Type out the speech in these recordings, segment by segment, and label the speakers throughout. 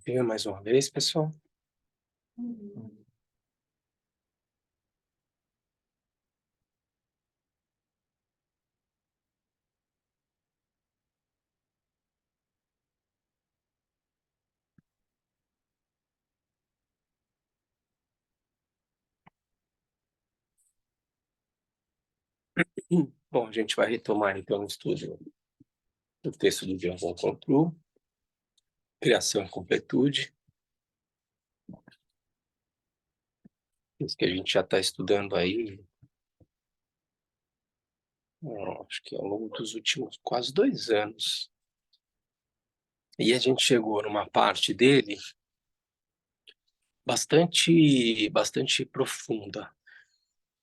Speaker 1: Venha mais uma vez, pessoal. Bom, a gente vai retomar então o estudo do texto do Jean-Paul Controu, Criação e Completude, isso que a gente já está estudando aí, acho que ao longo dos últimos quase 2 anos. E a gente chegou numa parte dele bastante profunda.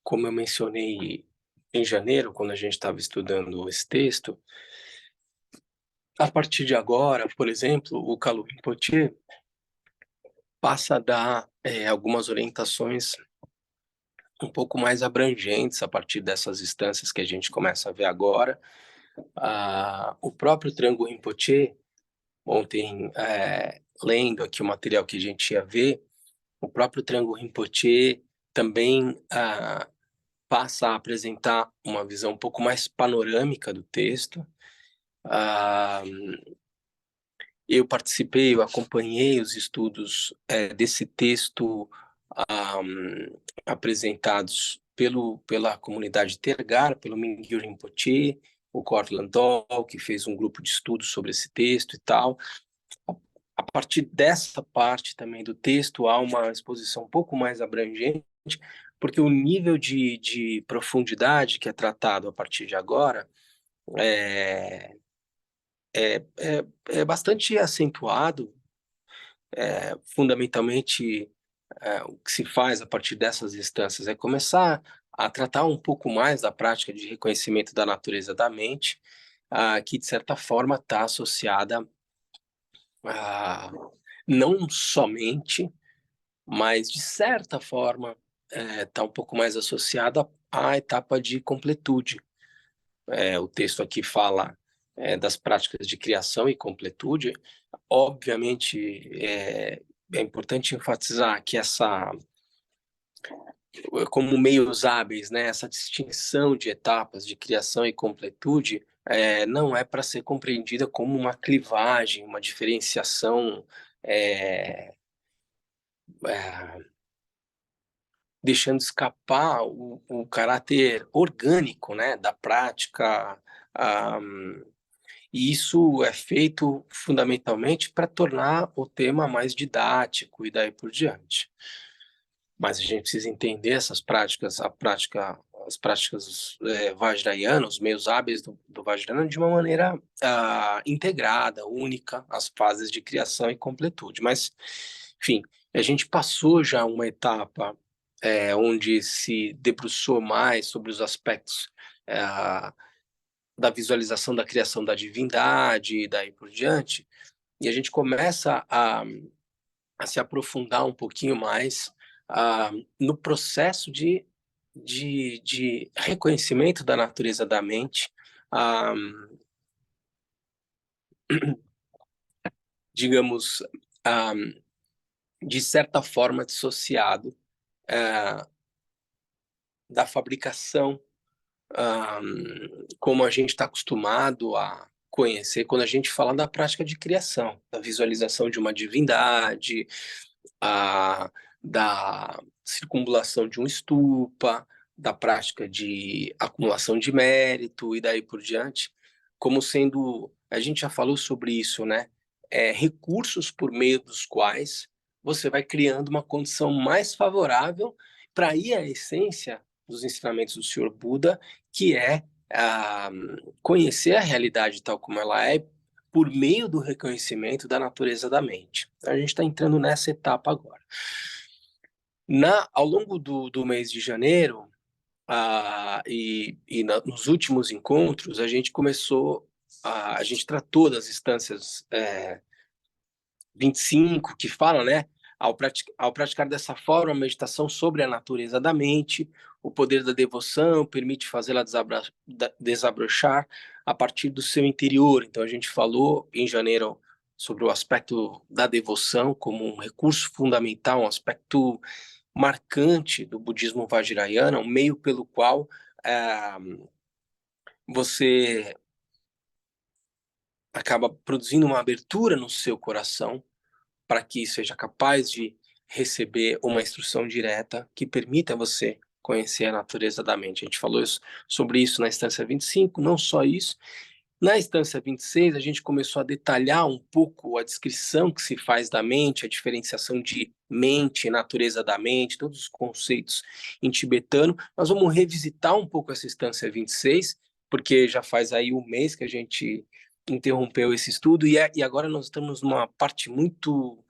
Speaker 1: Como eu mencionei em janeiro, quando a gente estava estudando esse texto, a partir de agora, por exemplo, o Kalu Rinpoche passa a dar algumas orientações um pouco mais abrangentes a partir dessas instâncias que a gente começa a ver agora. O próprio Trango Rinpoche, ontem, lendo aqui o material que a gente ia ver, o próprio Trango Rinpoche também passa a apresentar uma visão um pouco mais panorâmica do texto. Eu participei, eu acompanhei os estudos desse texto apresentados pela comunidade Tergar, pelo Mingyur Rinpoche, o Cortland Doll, que fez um grupo de estudos sobre esse texto e tal. A partir dessa parte também do texto, há uma exposição um pouco mais abrangente, porque o nível de profundidade que é tratado a partir de agora é, é bastante acentuado. Fundamentalmente, o que se faz a partir dessas instâncias é começar a tratar um pouco mais da prática de reconhecimento da natureza da mente, que de certa forma está associada a não somente, mas de certa forma está um pouco mais associada à etapa de completude. O texto aqui fala das práticas de criação e completude. Obviamente, é importante enfatizar que como meios hábeis, né, essa distinção de etapas de criação e completude não é para ser compreendida como uma clivagem, uma diferenciação é, é, deixando escapar o caráter orgânico, né, da prática. E isso é feito fundamentalmente para tornar o tema mais didático e daí por diante. Mas a gente precisa entender essas práticas, as práticas vajrayanas, os meios hábeis do Vajrayana de uma maneira integrada, única, as fases de criação e completude. Mas, enfim, a gente passou já uma etapa onde se debruçou mais sobre os aspectos da visualização da criação da divindade e daí por diante, e a gente começa a se aprofundar um pouquinho mais no processo de reconhecimento da natureza da mente, digamos, de certa forma dissociado da fabricação, como a gente está acostumado a conhecer quando a gente fala da prática de criação, da visualização de uma divindade, da circunambulação de um stupa, da prática de acumulação de mérito e daí por diante, como sendo, a gente já falou sobre isso, né? Recursos por meio dos quais você vai criando uma condição mais favorável para ir à essência dos ensinamentos do Senhor Buda, que é conhecer a realidade tal como ela é, por meio do reconhecimento da natureza da mente. A gente está entrando nessa etapa agora. Ao longo do mês de janeiro, nos últimos encontros, a gente a gente tratou das instâncias 25, que fala, né? Ao praticar dessa forma a meditação sobre a natureza da mente, o poder da devoção permite fazê-la desabrochar a partir do seu interior. Então, a gente falou em janeiro sobre o aspecto da devoção como um recurso fundamental, um aspecto marcante do budismo vajrayana, um meio pelo qual você acaba produzindo uma abertura no seu coração para que seja capaz de receber uma instrução direta que permita você conhecer a natureza da mente. A gente falou sobre isso na instância 25, não só isso. Na instância 26, a gente começou a detalhar um pouco a descrição que se faz da mente, a diferenciação de mente, natureza da mente, todos os conceitos em tibetano. Nós vamos revisitar um pouco essa instância 26, porque já faz aí um mês que a gente interrompeu esse estudo, e agora nós estamos numa parte muito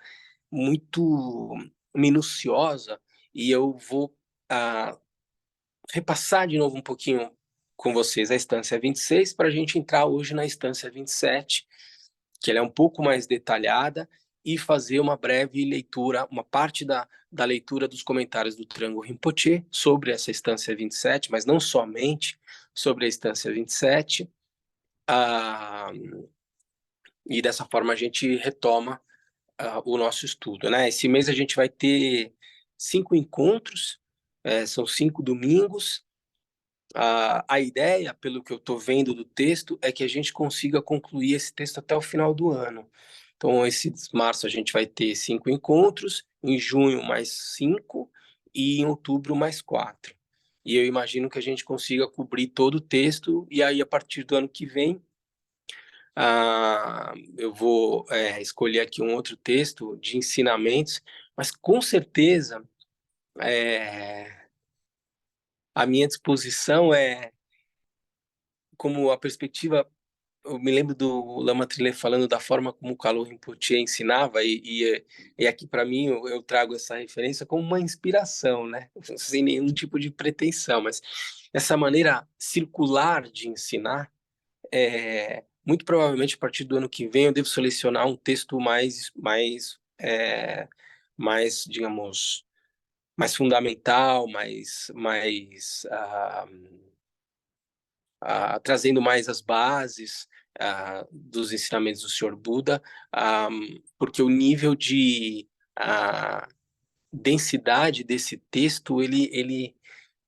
Speaker 1: minuciosa, e eu vou repassar de novo um pouquinho com vocês a instância 26 para a gente entrar hoje na instância 27, que ela é um pouco mais detalhada, e fazer uma breve leitura, uma parte da leitura dos comentários do Trango Rinpoche sobre essa instância 27, mas não somente sobre a instância 27, e dessa forma a gente retoma o nosso estudo, né? Esse mês a gente vai ter 5 encontros, são 5 domingos. A ideia, pelo que eu estou vendo do texto, é que a gente consiga concluir esse texto até o final do ano. Então, esse março a gente vai ter 5 encontros, em junho mais 5 e em outubro mais 4. E eu imagino que a gente consiga cobrir todo o texto, e aí a partir do ano que vem eu vou escolher aqui um outro texto de ensinamentos, mas com certeza a minha disposição como a perspectiva. Eu me lembro do Lama Trilé falando da forma como o Kalu Rinpoche ensinava, e aqui para mim eu trago essa referência como uma inspiração, né? Sem nenhum tipo de pretensão, mas essa maneira circular de ensinar, muito provavelmente a partir do ano que vem eu devo selecionar um texto mais, digamos, mais fundamental, trazendo mais as bases dos ensinamentos do Senhor Buda, porque o nível de densidade desse texto, ele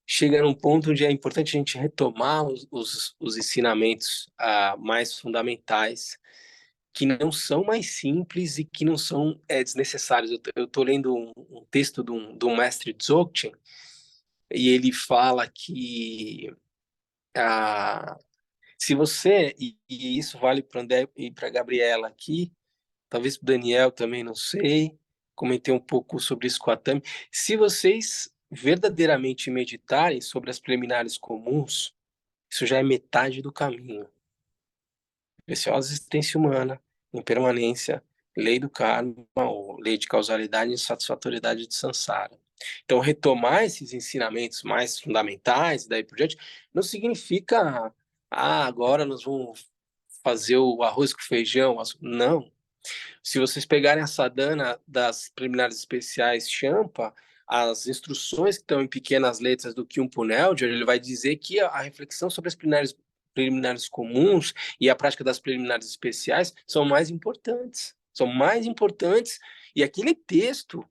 Speaker 1: chega num ponto onde é importante a gente retomar os ensinamentos mais fundamentais, que não são mais simples e que não são desnecessários. Eu estou lendo um texto do mestre Dzogchen, e ele fala que se você, e isso vale para o André e para a Gabriela aqui, talvez para o Daniel também, não sei, comentei um pouco sobre isso com a Tami, se vocês verdadeiramente meditarem sobre as preliminares comuns, isso já é metade do caminho. Preciosa existência humana, impermanência, lei do karma, ou lei de causalidade e insatisfatoriedade de samsara. Então, retomar esses ensinamentos mais fundamentais, daí por diante, não significa, agora nós vamos fazer o arroz com feijão. Não. Se vocês pegarem a sadhana das preliminares especiais Champa, as instruções que estão em pequenas letras do Kyumpo Nelger, ele vai dizer que a reflexão sobre as preliminares comuns e a prática das preliminares especiais são mais importantes. São mais importantes. E aquele texto,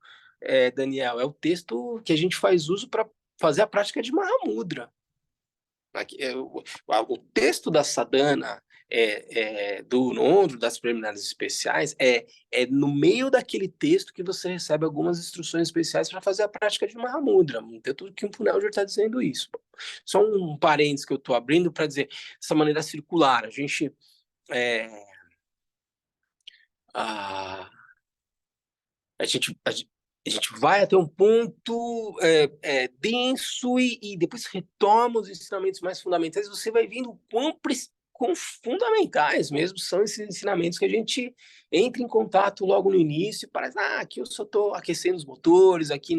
Speaker 1: Daniel, é o texto que a gente faz uso para fazer a prática de Mahamudra. O texto da sadhana do Nondro, das preliminares especiais, é no meio daquele texto que você recebe algumas instruções especiais para fazer a prática de Mahamudra. Então, tudo que o Punelger está dizendo isso. Só um parênteses que eu estou abrindo para dizer, essa maneira circular, a gente a gente vai até um ponto denso e depois retoma os ensinamentos mais fundamentais. Você vai vendo com fundamentais mesmo, são esses ensinamentos que a gente entra em contato logo no início e parece, aqui eu só estou aquecendo os motores, aqui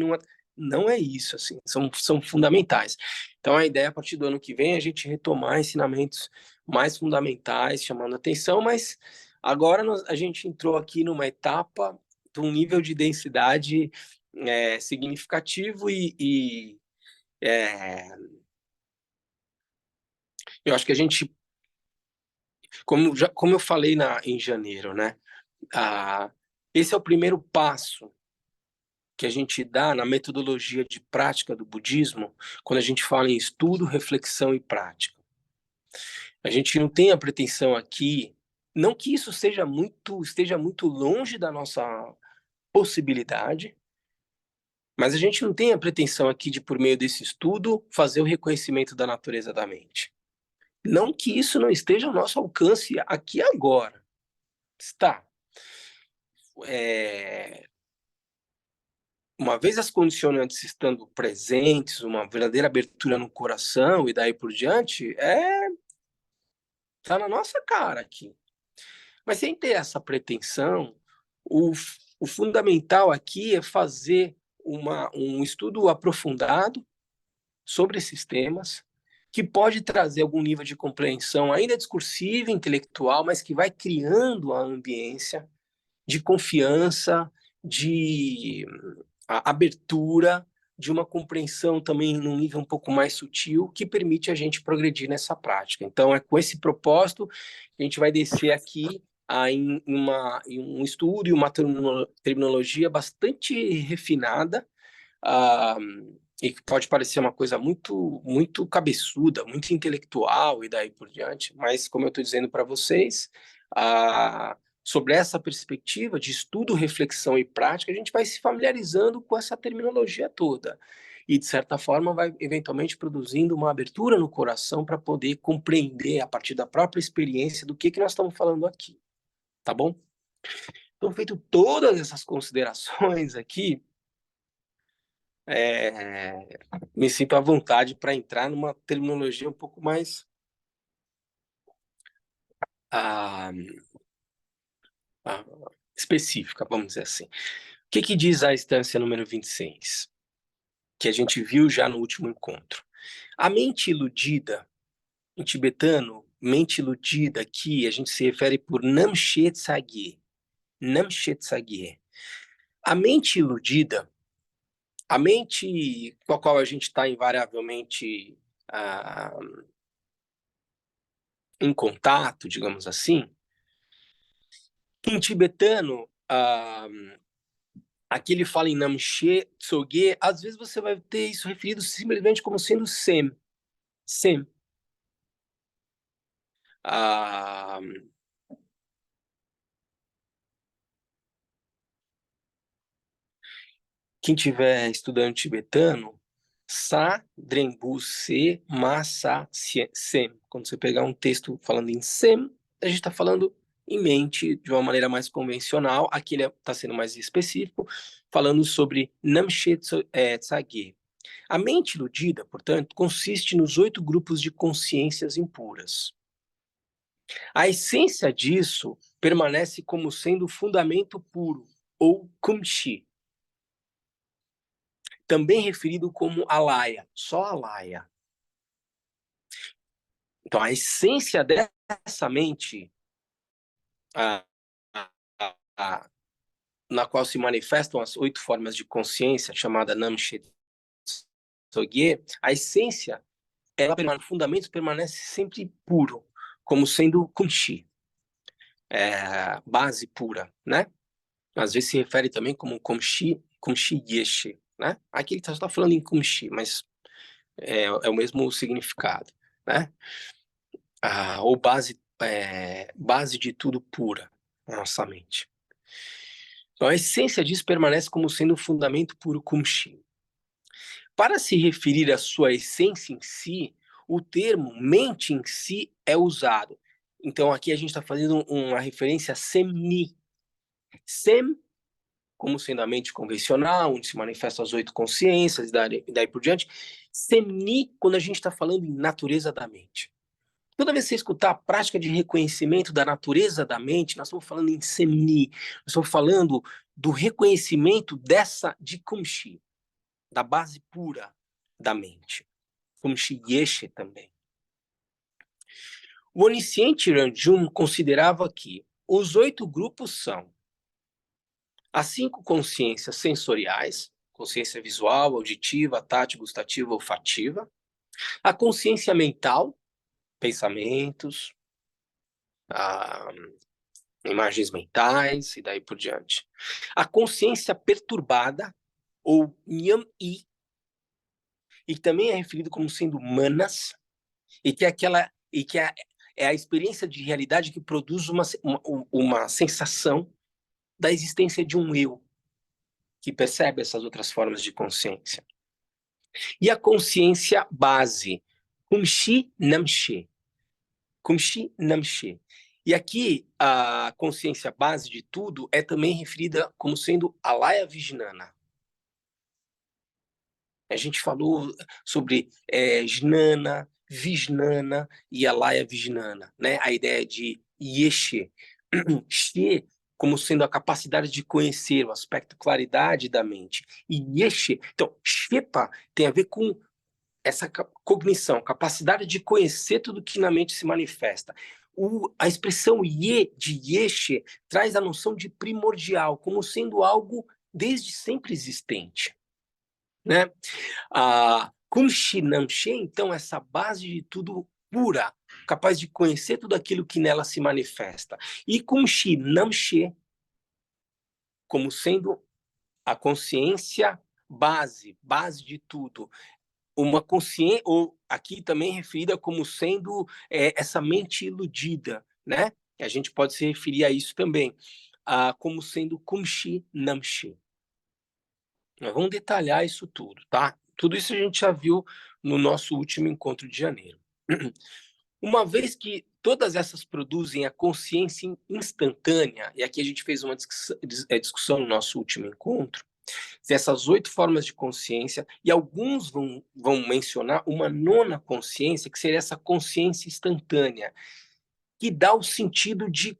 Speaker 1: não é isso, assim, são fundamentais. Então a ideia a partir do ano que vem é a gente retomar ensinamentos mais fundamentais, chamando atenção, mas agora a gente entrou aqui numa etapa de um nível de densidade significativo e eu acho que a gente, como eu falei em janeiro, né? Esse é o primeiro passo que a gente dá na metodologia de prática do budismo, quando a gente fala em estudo, reflexão e prática. A gente não tem a pretensão aqui, não que isso esteja muito longe da nossa possibilidade, mas a gente não tem a pretensão aqui de, por meio desse estudo, fazer o reconhecimento da natureza da mente. Não que isso não esteja ao nosso alcance aqui agora. Está. Uma vez as condicionantes estando presentes, uma verdadeira abertura no coração e daí por diante, tá na nossa cara aqui. Mas sem ter essa pretensão, o fundamental aqui é fazer um estudo aprofundado sobre esses temas, que pode trazer algum nível de compreensão ainda discursiva, intelectual, mas que vai criando a ambiência de confiança, de abertura, de uma compreensão também num nível um pouco mais sutil, que permite a gente progredir nessa prática. Então, é com esse propósito que a gente vai descer aqui em um estudo e uma terminologia bastante refinada, e que pode parecer uma coisa muito, muito cabeçuda, muito intelectual e daí por diante, mas como eu estou dizendo para vocês, sobre essa perspectiva de estudo, reflexão e prática, a gente vai se familiarizando com essa terminologia toda e, de certa forma, vai eventualmente produzindo uma abertura no coração para poder compreender, a partir da própria experiência, do que nós estamos falando aqui, tá bom? Então, feito todas essas considerações aqui, me sinto à vontade para entrar numa terminologia um pouco mais ah, específica, vamos dizer assim. O que diz a instância número 26? Que a gente viu já no último encontro. A mente iludida, em tibetano, mente iludida aqui, a gente se refere por Namche Tsagye. Namche Tsagye. A mente iludida, a mente com a qual a gente está invariavelmente em contato, digamos assim, em tibetano, aqui ele fala em Namche Tsogye, às vezes você vai ter isso referido simplesmente como sendo Sem. Sem. Quem tiver estudando tibetano, Sa Drenbu Se Ma Sa Sem. Quando você pegar um texto falando em Sem, a gente está falando em mente de uma maneira mais convencional. Aqui ele está sendo mais específico, falando sobre Namche Tsagye. A mente iludida, portanto, consiste nos 8 grupos de consciências impuras. A essência disso permanece como sendo o fundamento puro, ou Kumshi, também referido como alaya, só alaya. Então, a essência dessa mente, na qual se manifestam as 8 formas de consciência, chamada Namche Tsogye, a essência, o fundamento permanece sempre puro, como sendo Kunshi, base pura, né? Às vezes se refere também como Kumshi Yeshe, né? Aqui ele está falando em Kumshi, mas é o mesmo significado, né? Ou base de tudo pura, na nossa mente. Então, a essência disso permanece como sendo o fundamento puro Kumshi. Para se referir à sua essência em si, o termo mente em si é usado. Então, aqui a gente está fazendo uma referência a Semni. Sem, como sendo a mente convencional, onde se manifestam as 8 consciências, e daí por diante. Semni, quando a gente está falando em natureza da mente. Toda vez que você escutar a prática de reconhecimento da natureza da mente, nós estamos falando em Semni, nós estamos falando do reconhecimento de Kumshi, da base pura da mente. Kumshi Yeshe também. O onisciente Ranjun considerava que os 8 grupos são as 5 consciências sensoriais, consciência visual, auditiva, tátil, gustativa, olfativa, a consciência mental, pensamentos, imagens mentais e daí por diante. A consciência perturbada, ou Nyam-I, e que também é referido como sendo manas, e que é a experiência de realidade que produz uma sensação da existência de um eu, que percebe essas outras formas de consciência. E a consciência base, Kumshi Namshe. Kumshi Namshe. E aqui, a consciência base de tudo é também referida como sendo Alaya Vijnana. A gente falou sobre Jnana, Vijnana e Alaya Vijnana, né? A ideia de Yeshe. She como sendo a capacidade de conhecer, o aspecto claridade da mente. E Yeshe, então, Shepa tem a ver com essa cognição, capacidade de conhecer tudo que na mente se manifesta. A expressão Ye, de Yeshe, traz a noção de primordial, como sendo algo desde sempre existente, né? Kumshi Namshe, então, essa base de tudo pura, capaz de conhecer tudo aquilo que nela se manifesta. E Kumshi Namshe, como sendo a consciência base de tudo, uma consciência, ou aqui também referida como sendo essa mente iludida, né? A gente pode se referir a isso também, como sendo Kumshi Namshi. Nós vamos detalhar isso tudo, tá? Tudo isso a gente já viu no nosso último encontro de janeiro. Uma vez que todas essas produzem a consciência instantânea, e aqui a gente fez uma discussão no nosso último encontro, essas 8 formas de consciência, e alguns vão mencionar uma 9ª consciência, que seria essa consciência instantânea, que dá o sentido de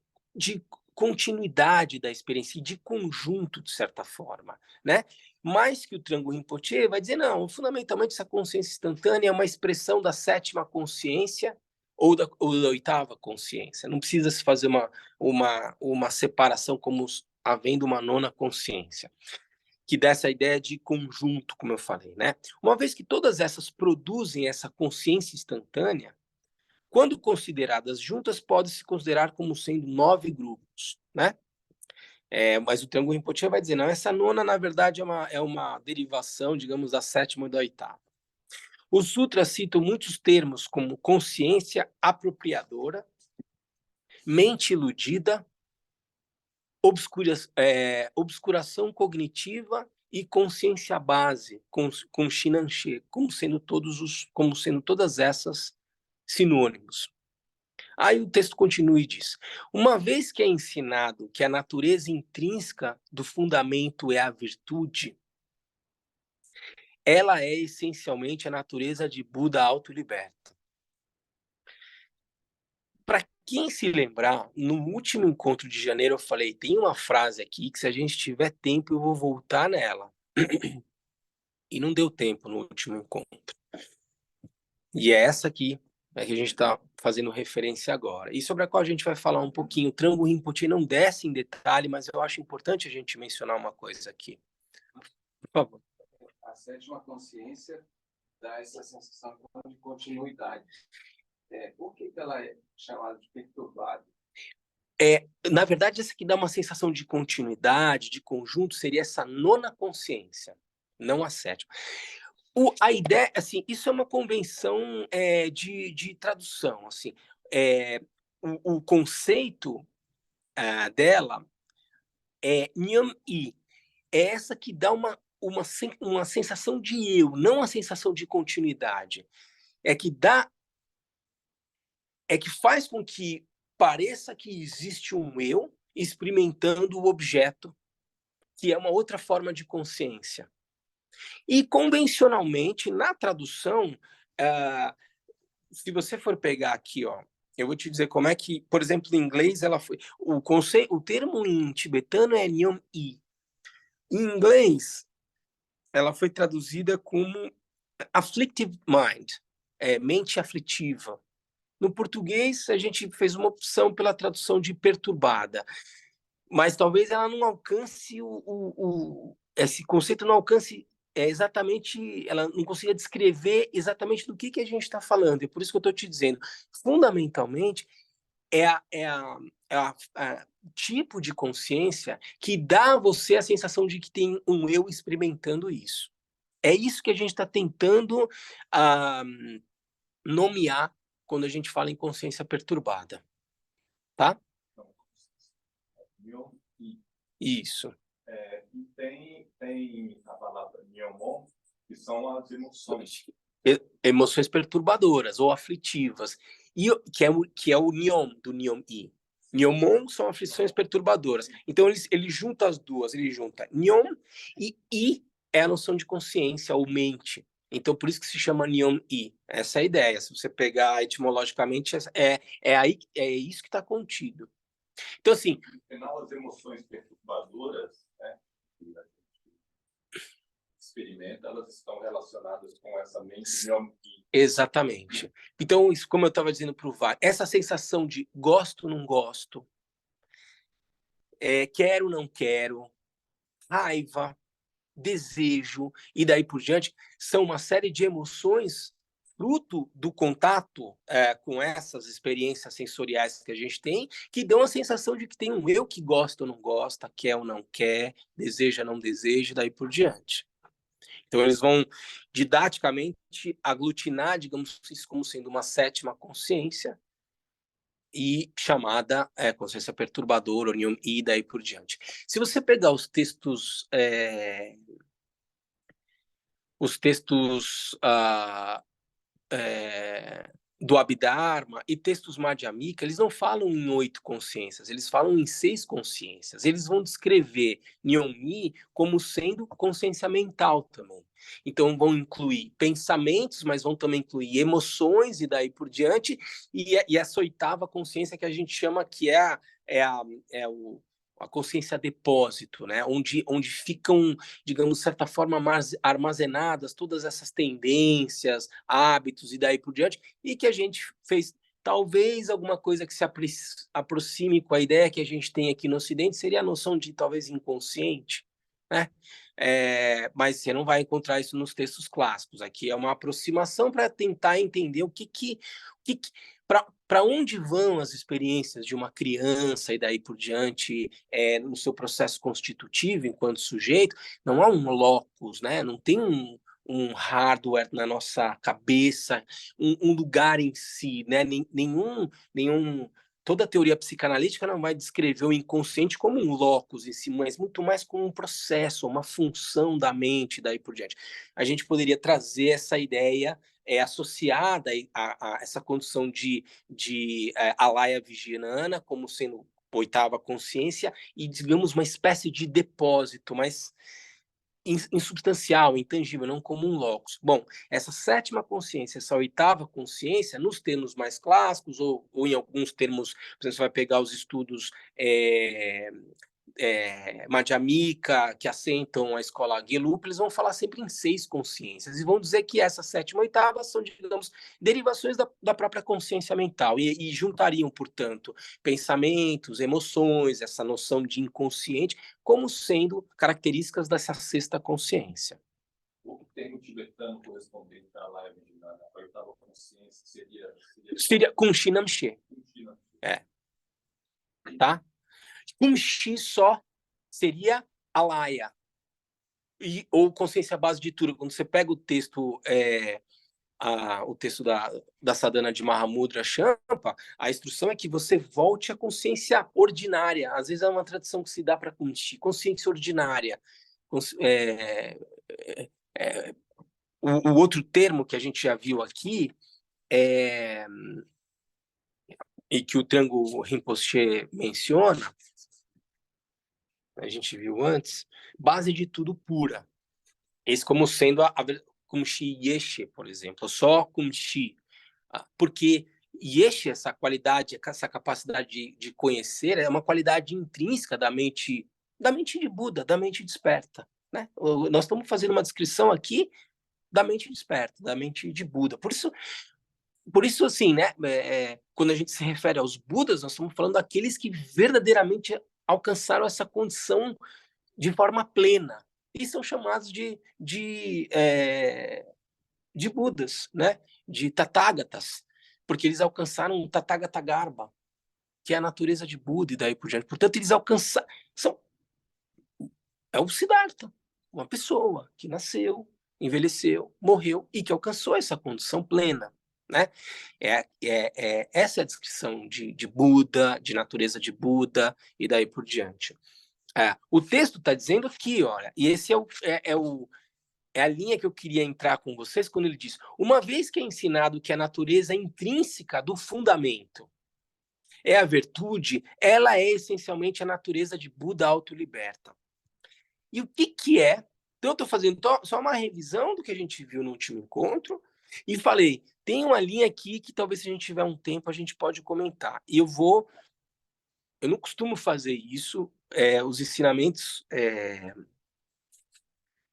Speaker 1: continuidade da experiência, e de conjunto, de certa forma, né? Mais que o Trango Rinpoche vai dizer, não, fundamentalmente essa consciência instantânea é uma expressão da 7ª consciência ou da 8ª consciência. Não precisa se fazer uma separação como havendo uma 9ª consciência, que dá essa ideia de conjunto, como eu falei, né? Uma vez que todas essas produzem essa consciência instantânea, quando consideradas juntas, pode se considerar como sendo 9 grupos, né? Mas o Trango Rinpoche vai dizer, não, essa 9ª, na verdade, é uma derivação, digamos, da 7ª e da 8ª. Os sutras citam muitos termos como consciência apropriadora, mente iludida, obscuração cognitiva e consciência base, com Shinanche, como sendo todas essas sinônimos. Aí o texto continua e diz: uma vez que é ensinado que a natureza intrínseca do fundamento é a virtude, ela é essencialmente a natureza de Buda autoliberta. Para quem se lembrar, no último encontro de janeiro eu falei, tem uma frase aqui que se a gente tiver tempo eu vou voltar nela. E não deu tempo no último encontro. E é essa aqui que a gente está fazendo referência agora. E sobre a qual a gente vai falar um pouquinho. O Trango Rinpoche não desce em detalhe, mas eu acho importante a gente mencionar uma coisa aqui. Por favor.
Speaker 2: A 7ª consciência dá essa sensação de continuidade. Por que ela é chamada de perturbada?
Speaker 1: Na verdade, essa que dá uma sensação de continuidade, de conjunto, seria essa 9ª consciência, não a 7ª. A ideia, assim, isso é uma convenção de tradução, assim. O conceito dela é Nyam-I, é essa que dá uma sensação de eu, não a sensação de continuidade. É que faz com que pareça que existe um eu experimentando o objeto, que é uma outra forma de consciência. E, convencionalmente, na tradução, se você for pegar aqui, ó, eu vou te dizer como é que, por exemplo, em inglês ela foi, o termo em tibetano é Nyom-i. Em inglês, ela foi traduzida como afflictive mind, mente aflitiva. No português, a gente fez uma opção pela tradução de perturbada, mas talvez ela não alcance esse conceito não alcance exatamente, ela não consiga descrever exatamente do que a gente está falando. É por isso que eu estou te dizendo, fundamentalmente, é a tipo de consciência que dá a você a sensação de que tem um eu experimentando isso. É isso que a gente está tentando nomear quando a gente fala em consciência perturbada, tá? Isso.
Speaker 3: E tem a palavra Nyomon, que são as emoções.
Speaker 1: Emoções perturbadoras ou aflitivas, e que é o Nyom, do Nyom-i. Nyomon são aflições perturbadoras. Então, ele junta as duas. Ele junta Nyom e I é a noção de consciência ou mente. Então, por isso que se chama Nyom-i. Essa é a ideia. Se você pegar etimologicamente, é isso que está contido. Então, assim...
Speaker 3: No final, as emoções perturbadoras, né, que a gente experimenta, elas estão relacionadas com essa mente Nyom-i.
Speaker 1: Exatamente. Então, isso, como eu estava dizendo para o VAR, essa sensação de gosto, não gosto, quero, não quero, raiva, desejo e daí por diante, são uma série de emoções fruto do contato com essas experiências sensoriais que a gente tem, que dão a sensação de que tem um eu que gosta ou não gosta, quer ou não quer, deseja ou não deseja, e daí por diante. Então, eles vão didaticamente aglutinar, digamos isso, como sendo uma sétima consciência, e chamada consciência perturbadora, e daí por diante. Se você pegar os textos do Abhidharma e textos Madhyamika, eles não falam em 8 consciências, eles falam em 6 consciências. Eles vão descrever Nyomi como sendo consciência mental também. Então vão incluir pensamentos, mas vão também incluir emoções e daí por diante. E essa oitava consciência que a gente chama que a consciência depósito, né? onde ficam, digamos, de certa forma, armazenadas todas essas tendências, hábitos e daí por diante, e que a gente fez talvez alguma coisa que se aproxime com a ideia que a gente tem aqui no Ocidente, seria a noção de talvez inconsciente, né? Mas você não vai encontrar isso nos textos clássicos. Aqui é uma aproximação para tentar entender para onde vão as experiências de uma criança e daí por diante no seu processo constitutivo enquanto sujeito. Não há um locus, né? Não tem um hardware na nossa cabeça, um lugar em si, né? Toda a teoria psicanalítica não vai descrever o inconsciente como um locus em si, mas muito mais como um processo, uma função da mente, daí por diante. A gente poderia trazer essa ideia associada a essa condição de alaya vijnana como sendo oitava consciência e, digamos, uma espécie de depósito, mas insubstancial, intangível, não como um locus. Bom, essa sétima consciência, essa oitava consciência, nos termos mais clássicos, ou em alguns termos, você vai pegar os estudos Madhyamika, que assentam a escola Gelup, eles vão falar sempre em 6 consciências, e vão dizer que essa sétima e oitava são, digamos, derivações da própria consciência mental, e juntariam, portanto, pensamentos, emoções, essa noção de inconsciente, como sendo características dessa sexta consciência.
Speaker 3: O termo tibetano correspondente à live na oitava consciência
Speaker 1: seria Kunshinamshe. Tá? Kumshi só seria alaya, ou consciência base de tudo. Quando você pega o texto o texto da sadhana de Mahamudra Champa, a instrução é que você volte à consciência ordinária. Às vezes é uma tradução que se dá para consciência ordinária. O outro termo que a gente já viu aqui e que o Trango Rinpoche menciona, a gente viu antes, base de tudo pura. Esse como sendo Kumshi Yeshe, por exemplo, só Kumshi. Porque Yeshe, essa qualidade, essa capacidade de conhecer, é uma qualidade intrínseca da mente de Buda, da mente desperta. Né? Nós estamos fazendo uma descrição aqui da mente desperta, da mente de Buda. Por isso assim, né? Quando a gente se refere aos Budas, nós estamos falando daqueles que verdadeiramente alcançaram essa condição de forma plena. E são chamados de Budas, né? De Tathagatas, porque eles alcançaram o Tathagata Garbha, que é a natureza de Buda e daí por diante. Portanto, eles alcançaram... É o Siddhartha, uma pessoa que nasceu, envelheceu, morreu e que alcançou essa condição plena. Né? Essa é a descrição de Buda, de natureza de Buda e daí por diante. O texto está dizendo aqui, olha, e esse é a linha que eu queria entrar com vocês quando ele diz: uma vez que é ensinado que a natureza intrínseca do fundamento é a virtude, ela é essencialmente a natureza de Buda autoliberta. E o que é? Então, eu estou fazendo só uma revisão do que a gente viu no último encontro e falei, tem uma linha aqui que talvez se a gente tiver um tempo a gente pode comentar. E eu não costumo fazer isso, os ensinamentos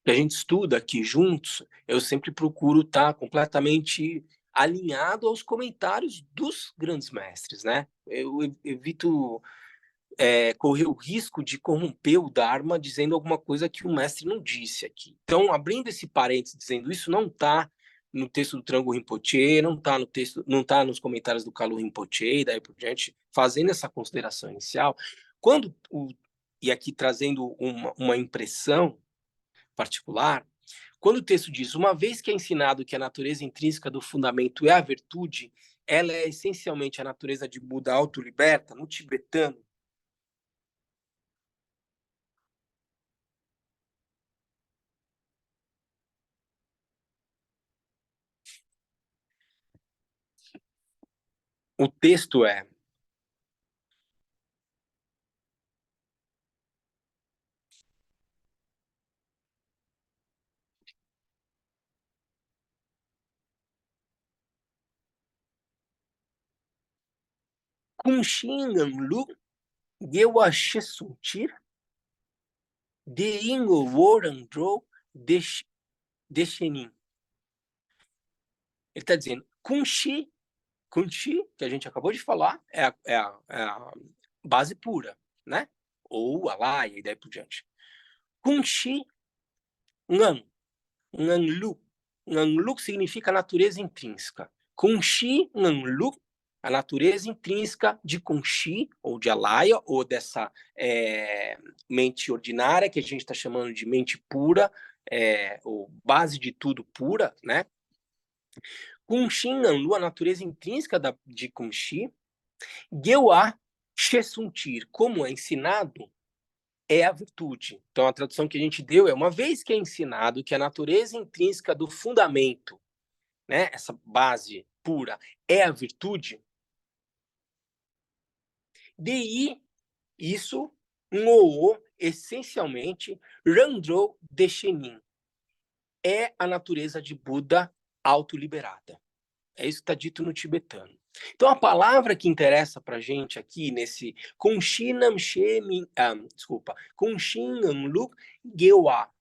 Speaker 1: que a gente estuda aqui juntos, eu sempre procuro estar completamente alinhado aos comentários dos grandes mestres, né? Eu evito correr o risco de corromper o Dharma dizendo alguma coisa que o mestre não disse aqui. Então, abrindo esse parênteses, dizendo isso não está no texto do Trango Rinpoche, não está no texto, não está nos comentários do Kalu Rinpoche, e daí por diante, fazendo essa consideração inicial, e aqui trazendo uma impressão particular, quando o texto diz, uma vez que é ensinado que a natureza intrínseca do fundamento é a virtude, ela é essencialmente a natureza de Buda autoliberta, no tibetano, o texto é Kunshinganlu Gewashesuntir Deingo Worandro Deshenin. Ele está dizendo, Kunshi, que a gente acabou de falar, é a base pura, né? Ou a laia e daí por diante. Kunshi Ngan, Nganlu. Nganlu significa natureza intrínseca. Kunshi Nganlu, a natureza intrínseca de Kunshi, ou de Alaya, ou dessa mente ordinária, que a gente está chamando de mente pura, ou base de tudo pura, né? Kunshi Nganlu, a natureza intrínseca de Kunshi. Gewa Shesuntir, como é ensinado, é a virtude. Então, a tradução que a gente deu é: uma vez que é ensinado que a natureza intrínseca do fundamento, né, essa base pura, é a virtude, daí isso Ngoo, essencialmente, Randro Deshenin, é a natureza de Buda autoliberada. É isso que está dito no tibetano. Então, a palavra que interessa para a gente aqui nesse Kunshinam Shemin, Kunshinam Luk Gewa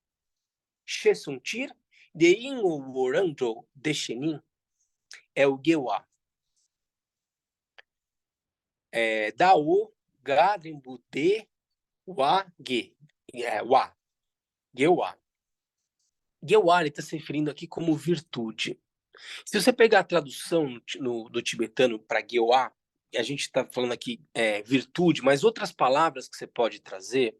Speaker 1: Shesuntir Deingo Worando Deshenin é o Gewa. Dao Gadren Bude Wa Ge. Wa. Gewa. Gewa está se referindo aqui como virtude. Se você pegar a tradução do tibetano para Gewa, a gente está falando aqui virtude, mas outras palavras que você pode trazer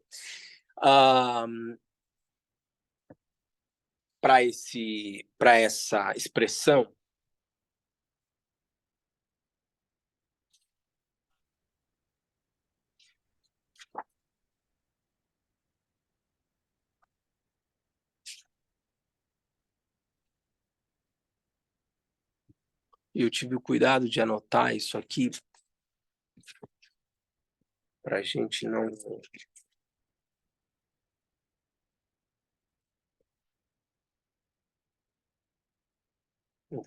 Speaker 1: para essa expressão. Eu tive o cuidado de anotar isso aqui para a gente não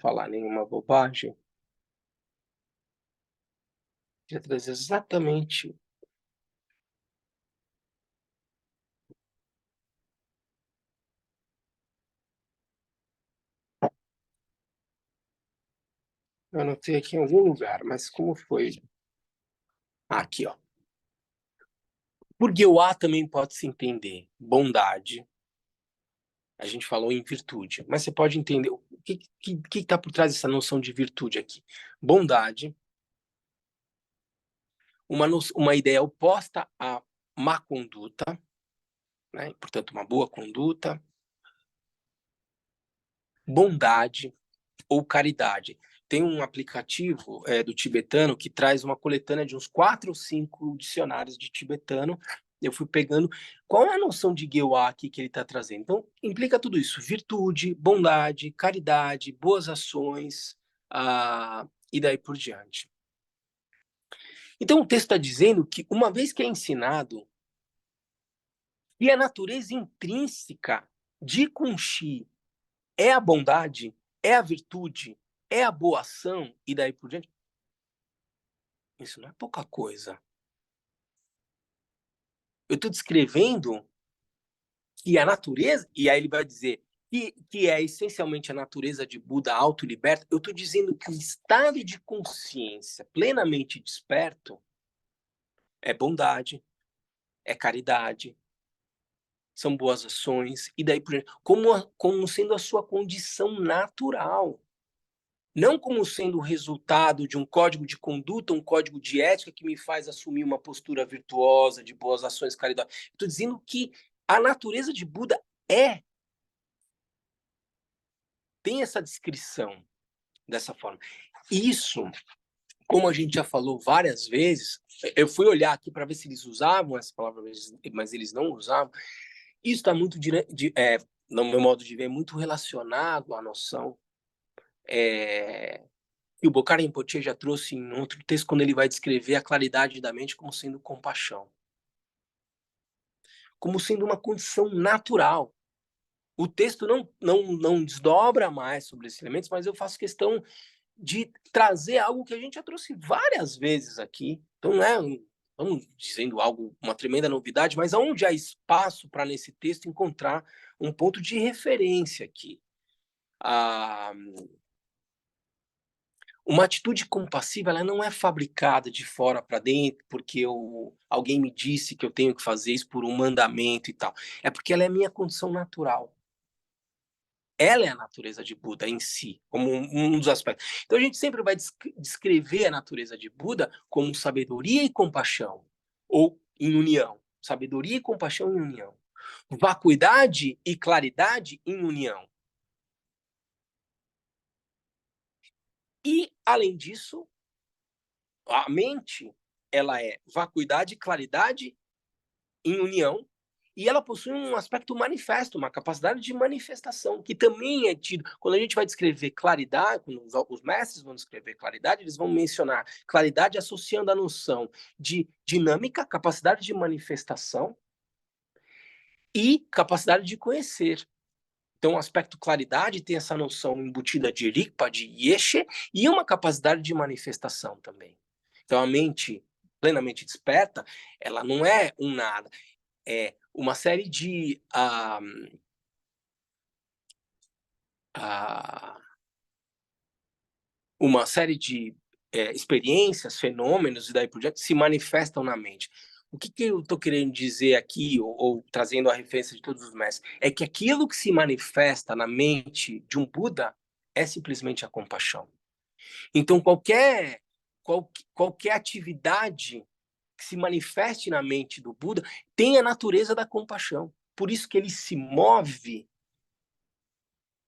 Speaker 1: falar nenhuma bobagem. queria trazer exatamente. Eu anotei aqui em algum lugar, mas como foi? Aqui, ó. Por Goethe também pode se entender bondade. A gente falou em virtude, mas você pode entender o que está por trás dessa noção de virtude aqui. Bondade, uma ideia oposta à má conduta, né? Portanto, uma boa conduta, bondade ou caridade. Tem um aplicativo do tibetano que traz uma coletânea de uns 4 ou 5 dicionários de tibetano. Eu fui pegando qual é a noção de Gewá aqui que ele está trazendo. Então, implica tudo isso: virtude, bondade, caridade, boas ações, e daí por diante. Então, o texto está dizendo que, uma vez que é ensinado que a natureza intrínseca de Kunshi é a bondade, é a virtude, é a boa ação, e daí por diante, isso não é pouca coisa. Eu estou descrevendo que a natureza, e aí ele vai dizer que é essencialmente a natureza de Buda auto-liberta. Eu estou dizendo que o estado de consciência plenamente desperto é bondade, é caridade, são boas ações, e daí por diante, como sendo a sua condição natural. Não como sendo o resultado de um código de conduta, um código de ética que me faz assumir uma postura virtuosa, de boas ações caridosas. Estou dizendo que a natureza de Buda tem essa descrição dessa forma. Isso, como a gente já falou várias vezes, eu fui olhar aqui para ver se eles usavam essa palavra, mas eles não usavam. Isso está muito, no meu modo de ver, muito relacionado à noção que o Bocar Rinpoche já trouxe em outro texto, quando ele vai descrever a claridade da mente como sendo compaixão, como sendo uma condição natural. O texto não desdobra mais sobre esses elementos, mas eu faço questão de trazer algo que a gente já trouxe várias vezes aqui. Então, não é, vamos dizendo algo, uma tremenda novidade, mas aonde há espaço para, nesse texto, encontrar um ponto de referência aqui. Uma atitude compassiva, ela não é fabricada de fora para dentro, porque alguém me disse que eu tenho que fazer isso por um mandamento e tal. É porque ela é a minha condição natural. Ela é a natureza de Buda em si, como um dos aspectos. Então a gente sempre vai descrever a natureza de Buda como sabedoria e compaixão, ou em união. Sabedoria e compaixão em união. Vacuidade e claridade em união. E, além disso, a mente, ela é vacuidade e claridade em união, e ela possui um aspecto manifesto, uma capacidade de manifestação, que também é tido. Quando a gente vai descrever claridade, quando os mestres vão descrever claridade, eles vão mencionar claridade associando a noção de dinâmica, capacidade de manifestação e capacidade de conhecer. Então, o aspecto claridade tem essa noção embutida de Rigpa, de Yeshe, e uma capacidade de manifestação também. Então, a mente plenamente desperta, ela não é um nada, é uma série de uma série de experiências, fenômenos e daí por diante se manifestam na mente. O que eu estou querendo dizer aqui, ou trazendo a referência de todos os mestres, é que aquilo que se manifesta na mente de um Buda é simplesmente a compaixão. Então, qualquer atividade que se manifeste na mente do Buda tem a natureza da compaixão. Por isso que ele se move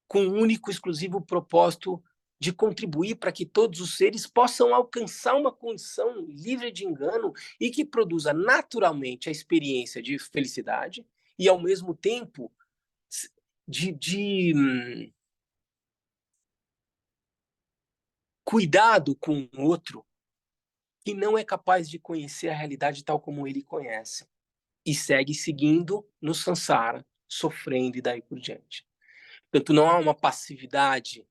Speaker 1: com um único, exclusivo propósito de contribuir para que todos os seres possam alcançar uma condição livre de engano e que produza naturalmente a experiência de felicidade e, ao mesmo tempo, de cuidado com o outro que não é capaz de conhecer a realidade tal como ele conhece e segue seguindo no samsara, sofrendo e daí por diante. Portanto, não há uma passividade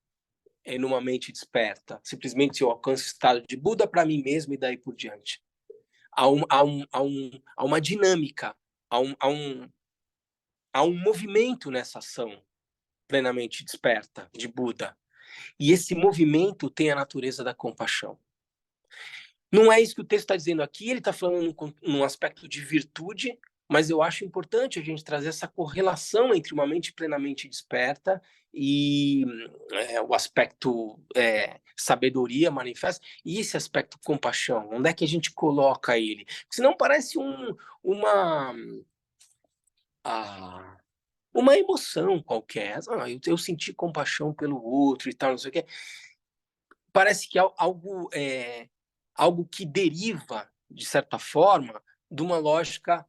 Speaker 1: numa mente desperta. Simplesmente eu alcanço o estado de Buda para mim mesmo e daí por diante. Há uma dinâmica, há um movimento nessa ação plenamente desperta de Buda. E esse movimento tem a natureza da compaixão. Não é isso que o texto está dizendo aqui, ele está falando num aspecto de virtude, mas eu acho importante a gente trazer essa correlação entre uma mente plenamente desperta e o aspecto sabedoria manifesta, e esse aspecto compaixão. Onde é que a gente coloca ele? Porque senão parece uma emoção qualquer. Eu senti compaixão pelo outro e tal, não sei o quê. Parece que é algo que deriva, de certa forma, de uma lógica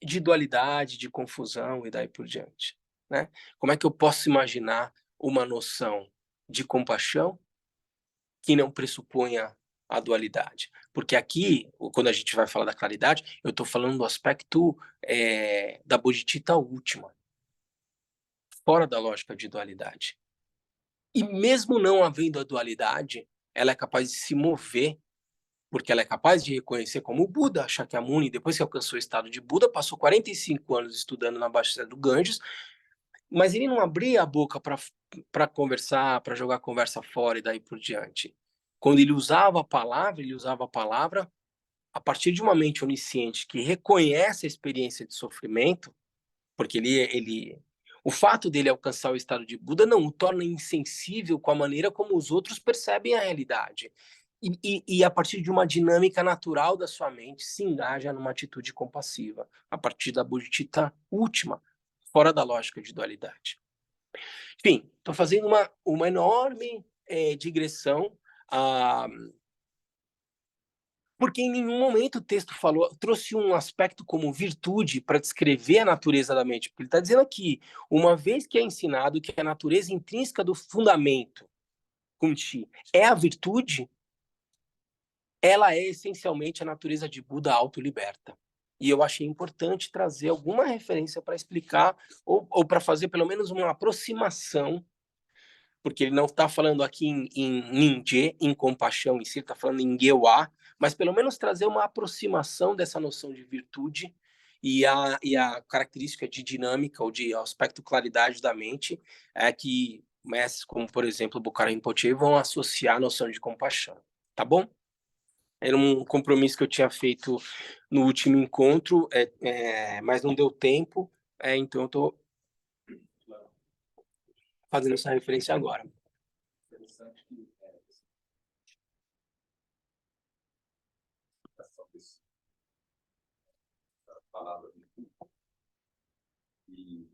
Speaker 1: de dualidade, de confusão e daí por diante. Né? Como é que eu posso imaginar uma noção de compaixão que não pressuponha a dualidade? Porque aqui, quando a gente vai falar da claridade, eu estou falando do aspecto da bodhicitta última, fora da lógica de dualidade. E mesmo não havendo a dualidade, ela é capaz de se mover, porque ela é capaz de reconhecer como o Buda, Shakyamuni, depois que alcançou o estado de Buda, passou 45 anos estudando na Baixada do Ganges, mas ele não abria a boca para conversar, para jogar a conversa fora e daí por diante. Quando ele usava a palavra a partir de uma mente onisciente que reconhece a experiência de sofrimento, porque o fato dele alcançar o estado de Buda não o torna insensível com a maneira como os outros percebem a realidade. E a partir de uma dinâmica natural da sua mente, se engaja numa atitude compassiva, a partir da bodhicitta última, fora da lógica de dualidade. Enfim, estou fazendo uma enorme digressão, porque em nenhum momento o texto trouxe um aspecto como virtude para descrever a natureza da mente. Porque ele está dizendo aqui, uma vez que é ensinado que a natureza intrínseca do fundamento, Kunti, é a virtude, ela é essencialmente a natureza de Buda autoliberta. E eu achei importante trazer alguma referência para explicar, ou para fazer pelo menos uma aproximação, porque ele não está falando aqui em ninje, em compaixão em si, ele está falando em gewa, mas pelo menos trazer uma aproximação dessa noção de virtude e a característica de dinâmica ou de aspecto claridade da mente que mestres como, por exemplo, Bukhara Rinpoche vão associar a noção de compaixão. Tá bom? Era um compromisso que eu tinha feito no último encontro, mas não deu tempo, então eu estou fazendo essa referência agora.
Speaker 3: Interessante que essa palavra e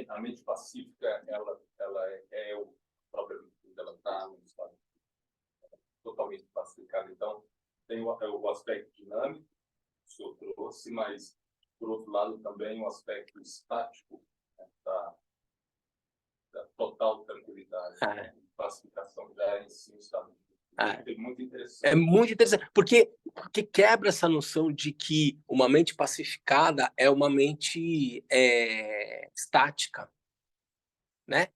Speaker 3: a mente pacífica ela é o próprio virtude, ela está no estado totalmente pacificado. Então tem o aspecto dinâmico que o senhor trouxe, mas por outro lado também o aspecto estático, né, da total tranquilidade, pacificação já é em si um estado muito interessante.
Speaker 1: É muito interessante, porque quebra essa noção de que uma mente pacificada é uma mente estática, né?